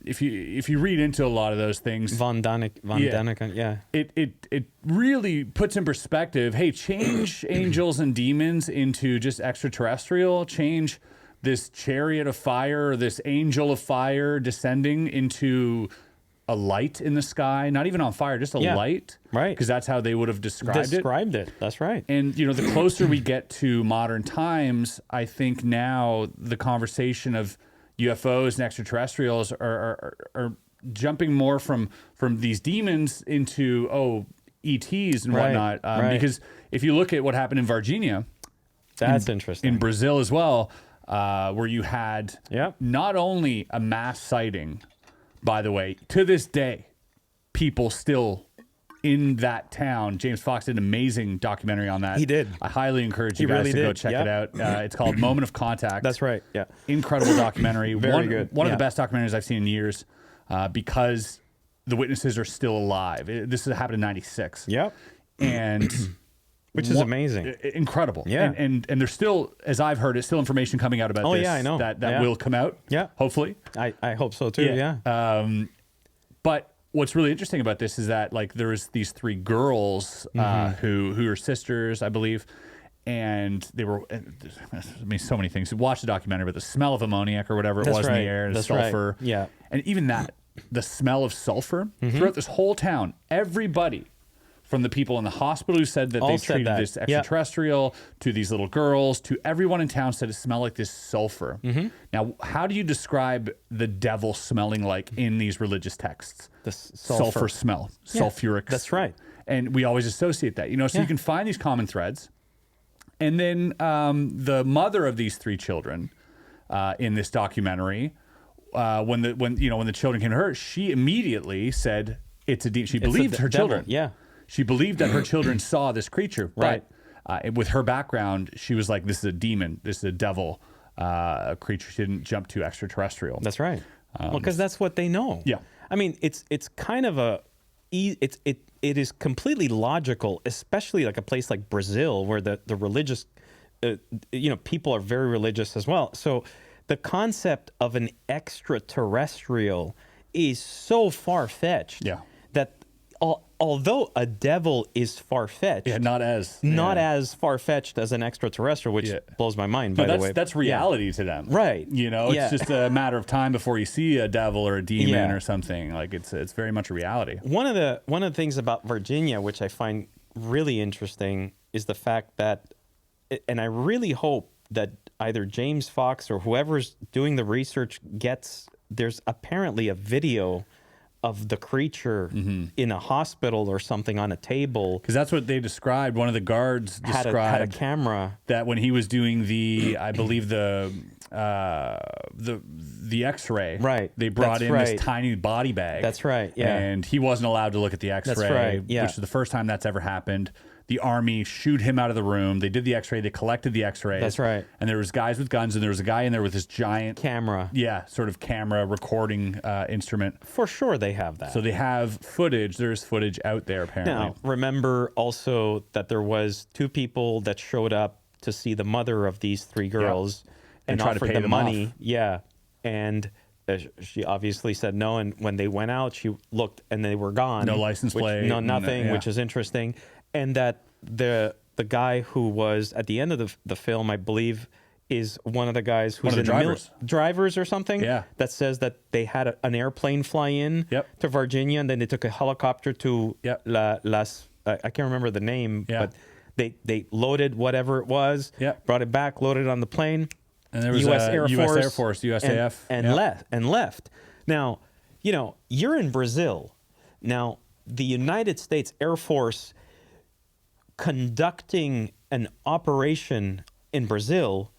if you read into a lot of those things, Von Daniken, it really puts in perspective, hey, change angels and demons into just extraterrestrial, change this chariot of fire, or this angel of fire descending into a light in the sky, not even on fire, just a light, right? Because that's how they would have described it. That's right. And the closer we get to modern times, I think now the conversation of UFOs and extraterrestrials are jumping more from these demons into ETs and whatnot. Because if you look at what happened in Virginia, that's interesting. In Brazil as well. Where you had not only a mass sighting, by the way, to this day, people still in that town. James Fox did an amazing documentary on that. He did. I highly encourage you guys to go check it out. It's called Moment of Contact. That's right. Yeah. Incredible documentary. Very good. One of the best documentaries I've seen in years, because the witnesses are still alive. This happened in '96. Yep. And which is amazing. Incredible. Yeah. And there's still, as I've heard, still information coming out about this. I know. That will come out. Yeah. Hopefully. I hope so too. Yeah. But what's really interesting about this is that there was these three girls who are sisters, I believe. And they were, so many things. Watch the documentary, but the smell of ammoniac or whatever it was in the air, the sulfur. Right. Yeah. And even that, the smell of sulfur throughout this whole town, everybody, from the people in the hospital who said that they treated this extraterrestrial, to these little girls, to everyone in town said it smelled like this sulfur. Now, how do you describe the devil smelling like in these religious texts? The sulfur smell, sulfuric. That's right. And we always associate that, so you can find these common threads. And then the mother of these three children in this documentary, when the children came to her, she immediately said it's a demon. She believed her children. Yeah. She believed that her children saw this creature, but with her background, she was like, "This is a demon. This is a devil creature." She didn't jump to extraterrestrial. That's right. Because that's what they know. Yeah. I mean, it's kind of it is completely logical, especially like a place like Brazil, where the religious people are very religious as well. So the concept of an extraterrestrial is so far-fetched that although a devil is far-fetched, not as far-fetched as an extraterrestrial, which blows my mind, by the way. That's reality to them. Right. It's just a matter of time before you see a devil or a demon or something. Like it's very much a reality. One of the things about Virginia, which I find really interesting, is the fact that, and I really hope that either James Fox or whoever's doing the research there's apparently a video of the creature in a hospital or something on a table. Because that's what they described. One of the guards described had a camera that when he was doing I believe the X-ray. Right. They brought in this tiny body bag. That's right. Yeah. And he wasn't allowed to look at the X-ray. That's right. Yeah. Which is the first time that's ever happened. The army shooed him out of the room. They did the X-ray. They collected the X-rays. That's right. And there was guys with guns, and there was a guy in there with this giant camera. Yeah, sort of camera recording instrument. For sure, they have that. So they have footage. There's footage out there apparently. Now, remember also that there was 2 people that showed up to see the mother of these 3 girls and try to offered pay them them money. off. Yeah, and she obviously said no. And when they went out, she looked and they were gone. No license plate. No, nothing, which is interesting. And that the guy who was at the end of the film, I believe, is one of the guys who's in drivers. the drivers or something. Yeah. That says that they had an airplane fly in to Virginia, and then they took a helicopter to Las. I can't remember the name, but they loaded whatever it was, brought it back, loaded it on the plane. And there was U.S. Air Force, USAF, and left. Now, you're in Brazil. Now, the United States Air Force conducting an operation in Brazil,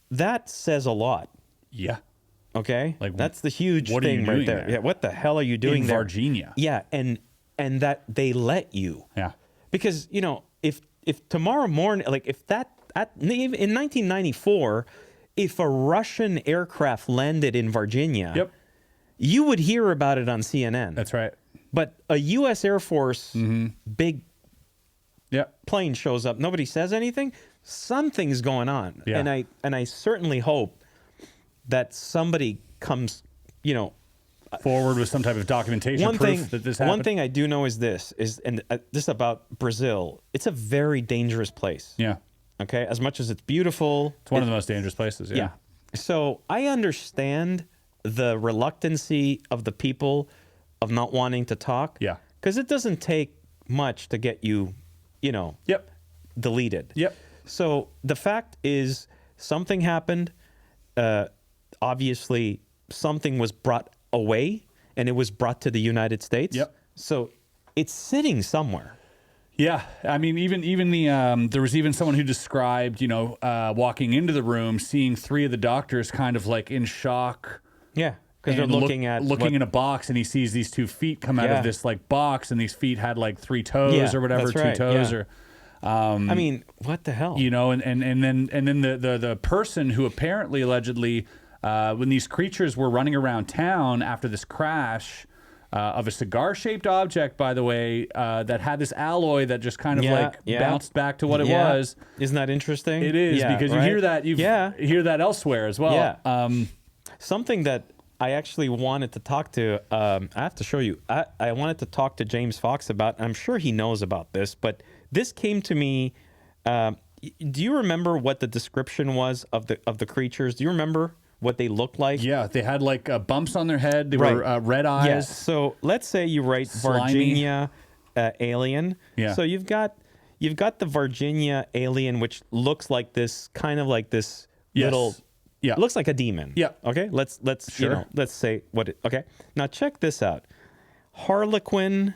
that says a lot. Yeah. Okay? Like, that's the huge what thing are you right doing there. there? Yeah, what the hell are you doing in there? Virginia? Yeah, and that they let you. Yeah. Because, if tomorrow morning, like if that in 1994, if a Russian aircraft landed in Virginia, you would hear about it on CNN. That's right. But a U.S. Air Force big plane shows up, nobody says anything. Something's going on, and I certainly hope that somebody comes, forward with some type of documentation proof that this happened. One thing I do know is this about Brazil. It's a very dangerous place. Yeah. Okay. As much as it's beautiful, it's one of the most dangerous places. Yeah. So I understand the reluctancy of the people of not wanting to talk. Yeah. Because it doesn't take much to get you, deleted. Yep. So the fact is, something happened. Obviously, something was brought away, and it was brought to the United States. Yep. So it's sitting somewhere. Yeah, I mean, even the there was even someone who described, walking into the room, seeing 3 of the doctors kind of like in shock. Yeah, because they're looking in a box, and he sees these 2 feet come out of this like box, and these feet had like 3 toes or whatever, that's right. 2 toes or. I mean, what the hell? And then the person who apparently allegedly when these creatures were running around town after this crash. Of a cigar-shaped object, by the way, that had this alloy that just kind of bounced back to what it was. Isn't that interesting? It is, because you hear that hear that elsewhere as well. Yeah. Something that I actually wanted to talk to. I have to show you. I wanted to talk to James Fox about. I'm sure he knows about this, but this came to me. Do you remember what the description was of the creatures? Do you remember what they looked like? Yeah, they had like bumps on their head. They were red eyes. Yeah. So let's say you write Virginia alien. Yeah. So you've got the Virginia alien, which looks like this, kind of like this little. Yeah. Looks like a demon. Yeah. Okay. Let's let's say what. Okay. Now check this out. Harlequin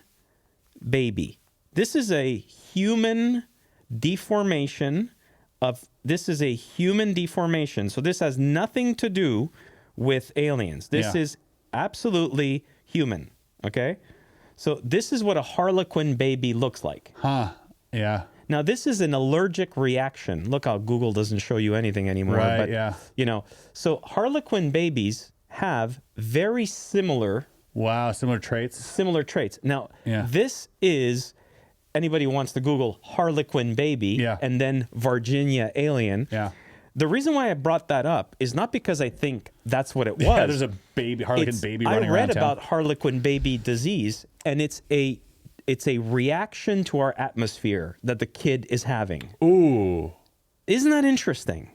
baby. This is a human deformation. This is a human deformation. So this has nothing to do with aliens. This is absolutely human. Okay? So this is what a harlequin baby looks like. Huh. Yeah. Now this is an allergic reaction. Look how Google doesn't show you anything anymore. Right, but, yeah. So harlequin babies have very similar... Wow, similar traits. Similar traits. Now, this is anybody wants to Google Harlequin baby and then Virginia alien. Yeah. The reason why I brought that up is not because I think that's what it was. Yeah, there's a baby, Harlequin baby running around I read town. about Harlequin baby disease, and it's a reaction to our atmosphere that the kid is having. Ooh. Isn't that interesting?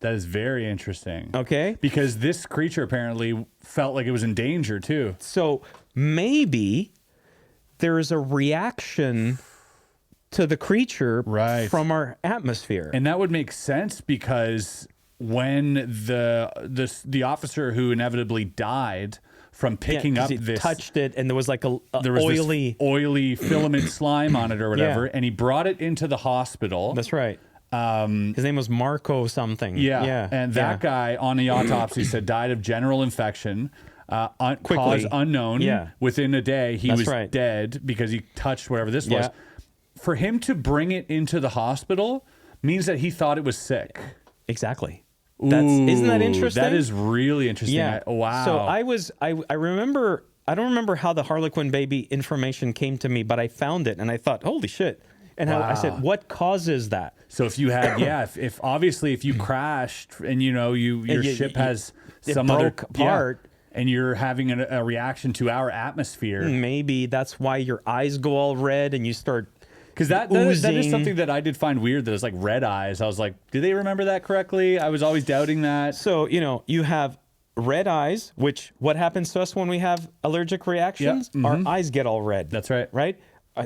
That is very interesting. Okay. Because this creature apparently felt like it was in danger too. So maybe there is a reaction to the creature from our atmosphere. And that would make sense because when the officer who inevitably died from picking up this, touched it, and there was like there was oily filament slime on it or whatever, and he brought it into the hospital. That's right. His name was Marco something. And that guy on the autopsy said died of general infection. Cause unknown. Within a day, he was dead because he touched whatever this was. For him to bring it into the hospital means that he thought it was sick. Exactly. Isn't that interesting? That is really interesting. Yeah. Wow. So I remember, I don't remember how the Harlequin baby information came to me, but I found it and I thought, holy shit. And I said, what causes that? So if you had, if obviously if you crashed and your ship has some other part, and you're having a reaction to our atmosphere, maybe that's why your eyes go all red and you start. Because that is something that I did find weird. That it's like red eyes. I was like, do they remember that correctly? I was always doubting that. So you have red eyes, which what happens to us when we have allergic reactions? Our eyes get all red. That's right. Right.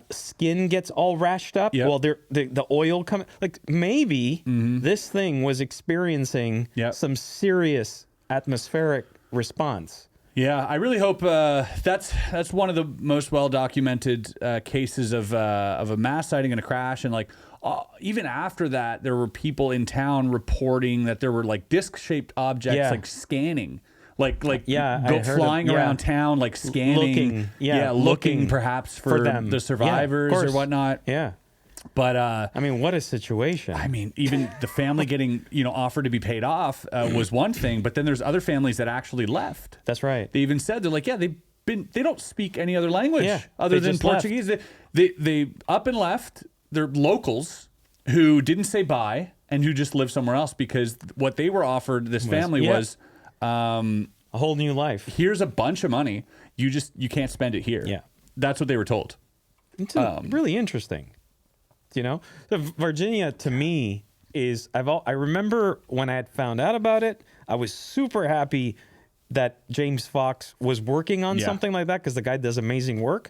Skin gets all rashed up. Well, the oil coming. Like maybe this thing was experiencing some serious atmospheric response. Yeah, I really hope that's one of the most well documented cases of a mass sighting and a crash, and even after that, there were people in town reporting that there were like disc-shaped objects like scanning, flying around town, like scanning, looking perhaps for the survivors or whatnot. Yeah. But I mean, what a situation. I mean, even the family getting offered to be paid off was one thing, but then there's other families that actually left. That's right. They even said they're like, they don't speak any other language other than Portuguese. They up and left. They're locals who didn't say bye and who just lived somewhere else because what they were offered, this family was a whole new life. Here's a bunch of money. You can't spend it here. Yeah, that's what they were told. It's really interesting. So Virginia to me is I remember when I had found out about it, I was super happy that James Fox was working on something like that because the guy does amazing work.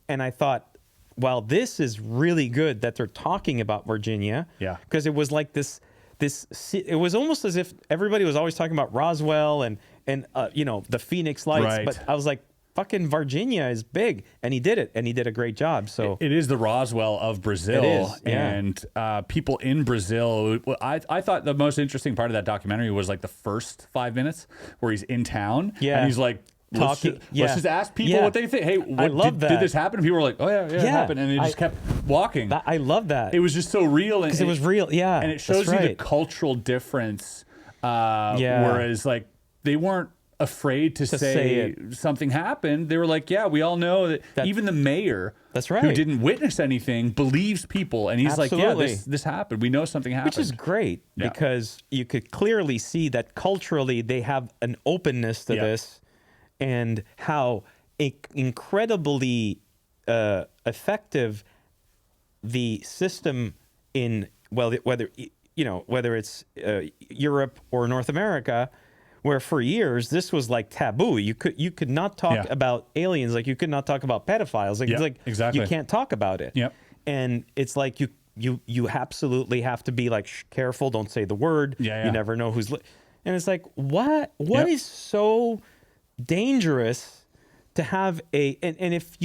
And I thought, well, this is really good that they're talking about Virginia. Yeah. Because it was like this, it was almost as if everybody was always talking about Roswell and the Phoenix Lights. Right. But I was like, fucking Virginia is big, and he did it, and he did a great job. So it is the Roswell of Brazil. It is, and people in Brazil. I thought the most interesting part of that documentary was like the first 5 minutes where he's in town, and he's like talking. Let's just ask people what they think. Hey, did this happen? And people were like, oh yeah, it happened, and they just kept walking. I love that. It was just so real, because it was real. Yeah, and it shows you the cultural difference. Whereas like they weren't afraid to say something happened. They were like, yeah, we all know that even the mayor, who didn't witness anything, believes people. And he's like, yeah, this happened. We know something happened. Which is great because you could clearly see that culturally they have an openness to this and how incredibly effective the system in, whether it's Europe or North America, where for years this was like taboo. You could not talk about aliens, like you could not talk about pedophiles. Exactly. You can't talk about it. Yep. And it's like you absolutely have to be like careful. Don't say the word. You never know who's. And it's like what is so dangerous to have and if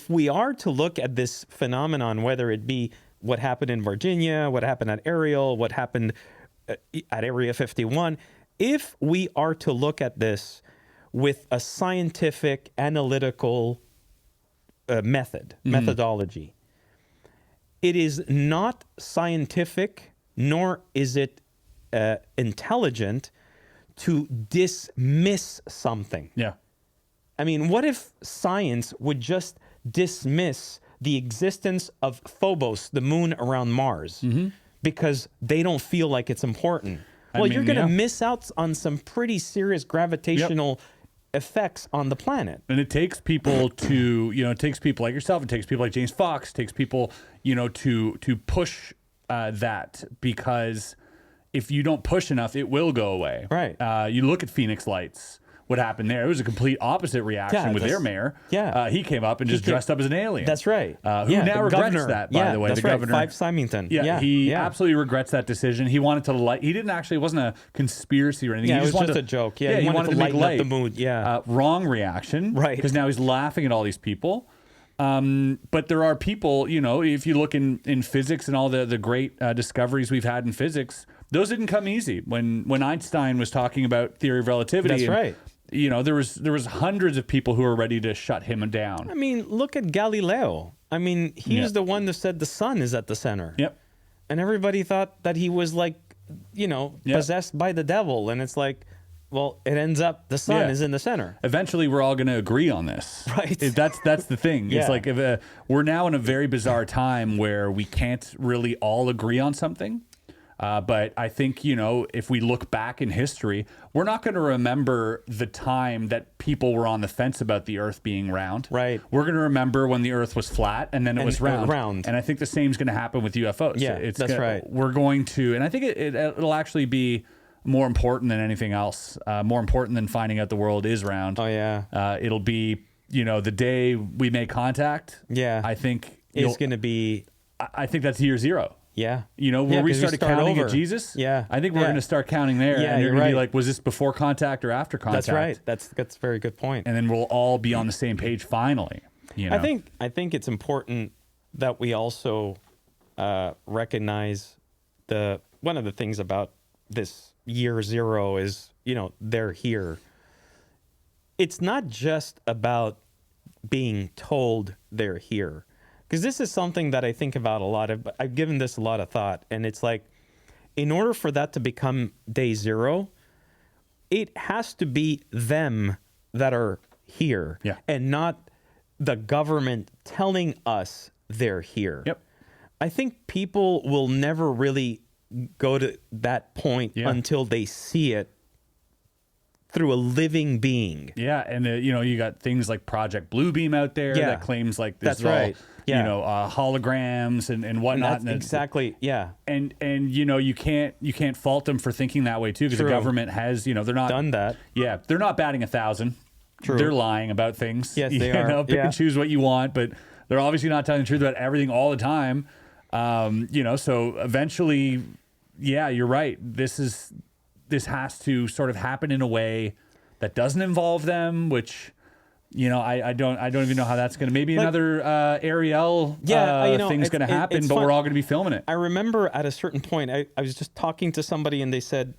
we are to look at this phenomenon, whether it be what happened in Virginia, what happened at Ariel, what happened at Area 51. If we are to look at this with a scientific, analytical methodology, it is not scientific, nor is it intelligent to dismiss something. Yeah. I mean, what if science would just dismiss the existence of Phobos, the moon around Mars, because they don't feel like it's important. Well, you're going to miss out on some pretty serious gravitational effects on the planet. And it takes people to, it takes people like yourself, it takes people like James Fox, it takes people, to push that, because if you don't push enough, it will go away. Right. You look at Phoenix Lights. What happened there? It was a complete opposite reaction with their mayor. Yeah. He came up and just dressed up as an alien. That's right. Who now regrets that, by the way. That's the right. governor. Fife Symington. Yeah, he absolutely regrets that decision. He wanted to he didn't actually, it wasn't a conspiracy or anything. Yeah, he it was just a joke. Yeah, he wanted to make lighten light. up the mood. Yeah. Wrong reaction. Right. Because now he's laughing at all these people. But there are people, if you look in physics and all the great discoveries we've had in physics, those didn't come easy. When Einstein was talking about theory of relativity. That's right. There was hundreds of people who were ready to shut him down. I mean, look at Galileo. I mean, he was the one that said the sun is at the center. Yep. And everybody thought that he was like, possessed by the devil. And it's like, well, it ends up the sun is in the center. Eventually, we're all going to agree on this. Right. That's the thing. Yeah. It's like if we're now in a very bizarre time where we can't really all agree on something. But I think, if we look back in history, we're not going to remember the time that people were on the fence about the Earth being round. Right. We're going to remember when the Earth was flat and then it was round. And I think the same is going to happen with UFOs. Yeah, that's right. We're going to, and I think it'll actually be more important than anything else, more important than finding out the world is round. Oh, yeah. It'll be, the day we make contact. Yeah. I think it's going to be. I think that's year zero. Yeah. Where we started counting at Jesus. Yeah. I think we're going to start counting there. Yeah, and you're going to be right. like, was this before contact or after contact? That's right. That's a very good point. And then we'll all be on the same page finally. I think it's important that we also recognize one of the things about this year zero is, they're here. It's not just about being told they're here. Because this is something that I think about a lot of, I've given this a lot of thought. And it's like, in order for that to become day zero, it has to be them that are here and not the government telling us they're here. Yep. I think people will never really go to that point until they see it through a living being. Yeah, and you got things like Project Bluebeam out there that claims like this is all, holograms and whatnot. And exactly, yeah. And you can't fault them for thinking that way too, because the government has they're not done that. Yeah, they're not batting 1,000. True. They're lying about things. Yes, they are. Pick and choose what you want, but they're obviously not telling the truth about everything all the time. So eventually, you're right. This has to sort of happen in a way that doesn't involve them, which, I don't even know how that's going to, maybe another Ariel thing's going to happen, but we're all going to be filming it. I remember at a certain point, I was just talking to somebody and they said,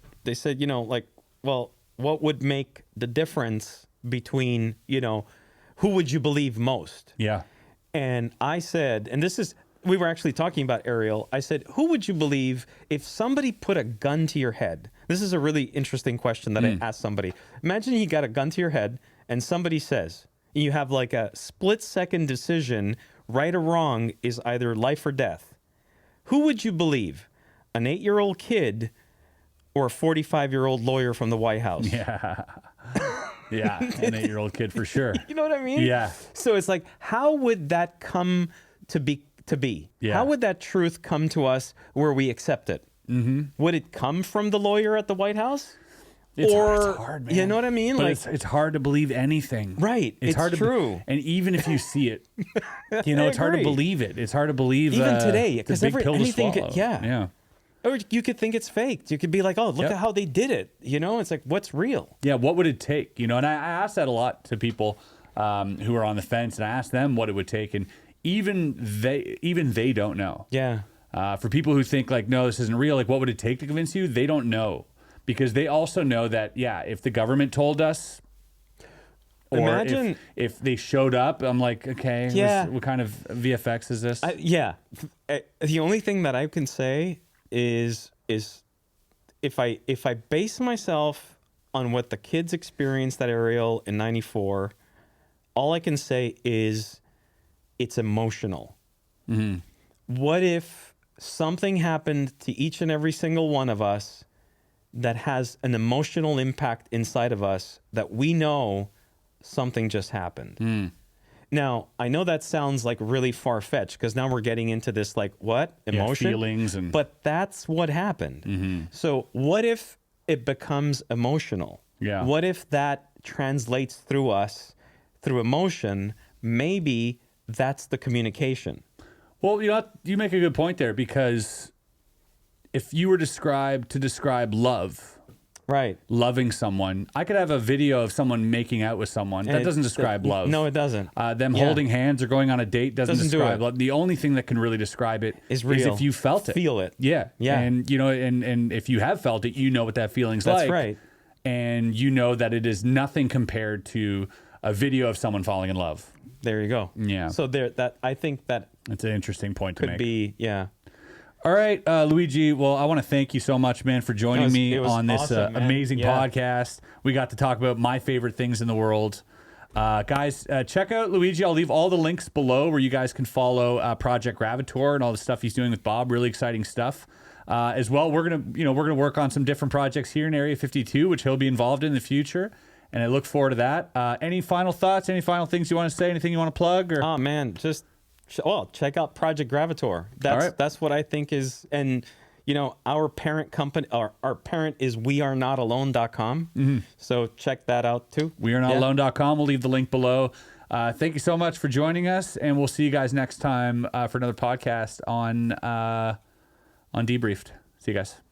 well, what would make the difference between, who would you believe most? Yeah. And I said, we were actually talking about Ariel. I said, who would you believe if somebody put a gun to your head? This is a really interesting question that I asked somebody. Imagine you got a gun to your head and somebody says, you have like a split-second decision, right or wrong is either life or death. Who would you believe? An 8-year-old kid or a 45-year-old lawyer from the White House? Yeah. Yeah, an 8-year-old kid for sure. You know what I mean? Yeah. So it's like, how would that come to be? Yeah. How would that truth come to us where we accept it? Mm-hmm. Would it come from the lawyer at the White House? It's hard, man. You know what I mean? But it's hard to believe anything. Right. It's hard true. And even if you see it, it's hard to believe it. It's hard to believe even today, because anything yeah. Or you could think it's faked. You could be like, oh, look at how they did it. It's like, what's real? Yeah, what would it take? And I ask that a lot to people who are on the fence, and I ask them what it would take, and even they don't know. Yeah. For people who think like, no, this isn't real, like what would it take to convince you? They don't know, because they also know that, if the government told us, or imagine if they showed up, I'm like, okay, what kind of VFX is this? The only thing that I can say is if I base myself on what the kids experienced at Ariel in '94, all I can say is it's emotional. What if something happened to each and every single one of us that has an emotional impact inside of us that we know something just happened? Now, I know that sounds like really far-fetched because now we're getting into this like, what? Emotion? Feelings. But that's what happened. So what if it becomes emotional? Yeah. What if that translates through us, through emotion? Maybe that's the communication. Well, you make a good point there, because if you were to describe love, Right. loving someone, I could have a video of someone making out with someone. That doesn't describe love. No, it doesn't. Them holding hands or going on a date doesn't do describe it. love. The only thing that can really describe it Is real. if you felt it. Feel it. Yeah. Yeah. And, and if you have felt it, you know what that feeling's like. That's right. And you know that it is nothing compared to a video of someone falling in love. There you go. Yeah. So I think that That's an interesting point to could make. be, yeah. All right, Luigi. Well, I want to thank you so much, man, for joining me it was on this awesome, man. amazing Yeah. podcast. We got to talk about my favorite things in the world. Guys, check out Luigi. I'll leave all the links below where you guys can follow Project Gravitaur and all the stuff he's doing with Bob. Really exciting stuff. As well, we're gonna work on some different projects here in Area 52, which he'll be involved in the future. And I look forward to that. Any final thoughts? Any final things you want to say? Anything you want to plug? Or? Oh man, just check out Project Gravitaur. That's what I think is, and our parent company, our parent is wearenotalone.com. So check that out too. Wearenotalone.com. We'll leave the link below. Thank you so much for joining us, and we'll see you guys next time for another podcast on Debriefed. See you guys.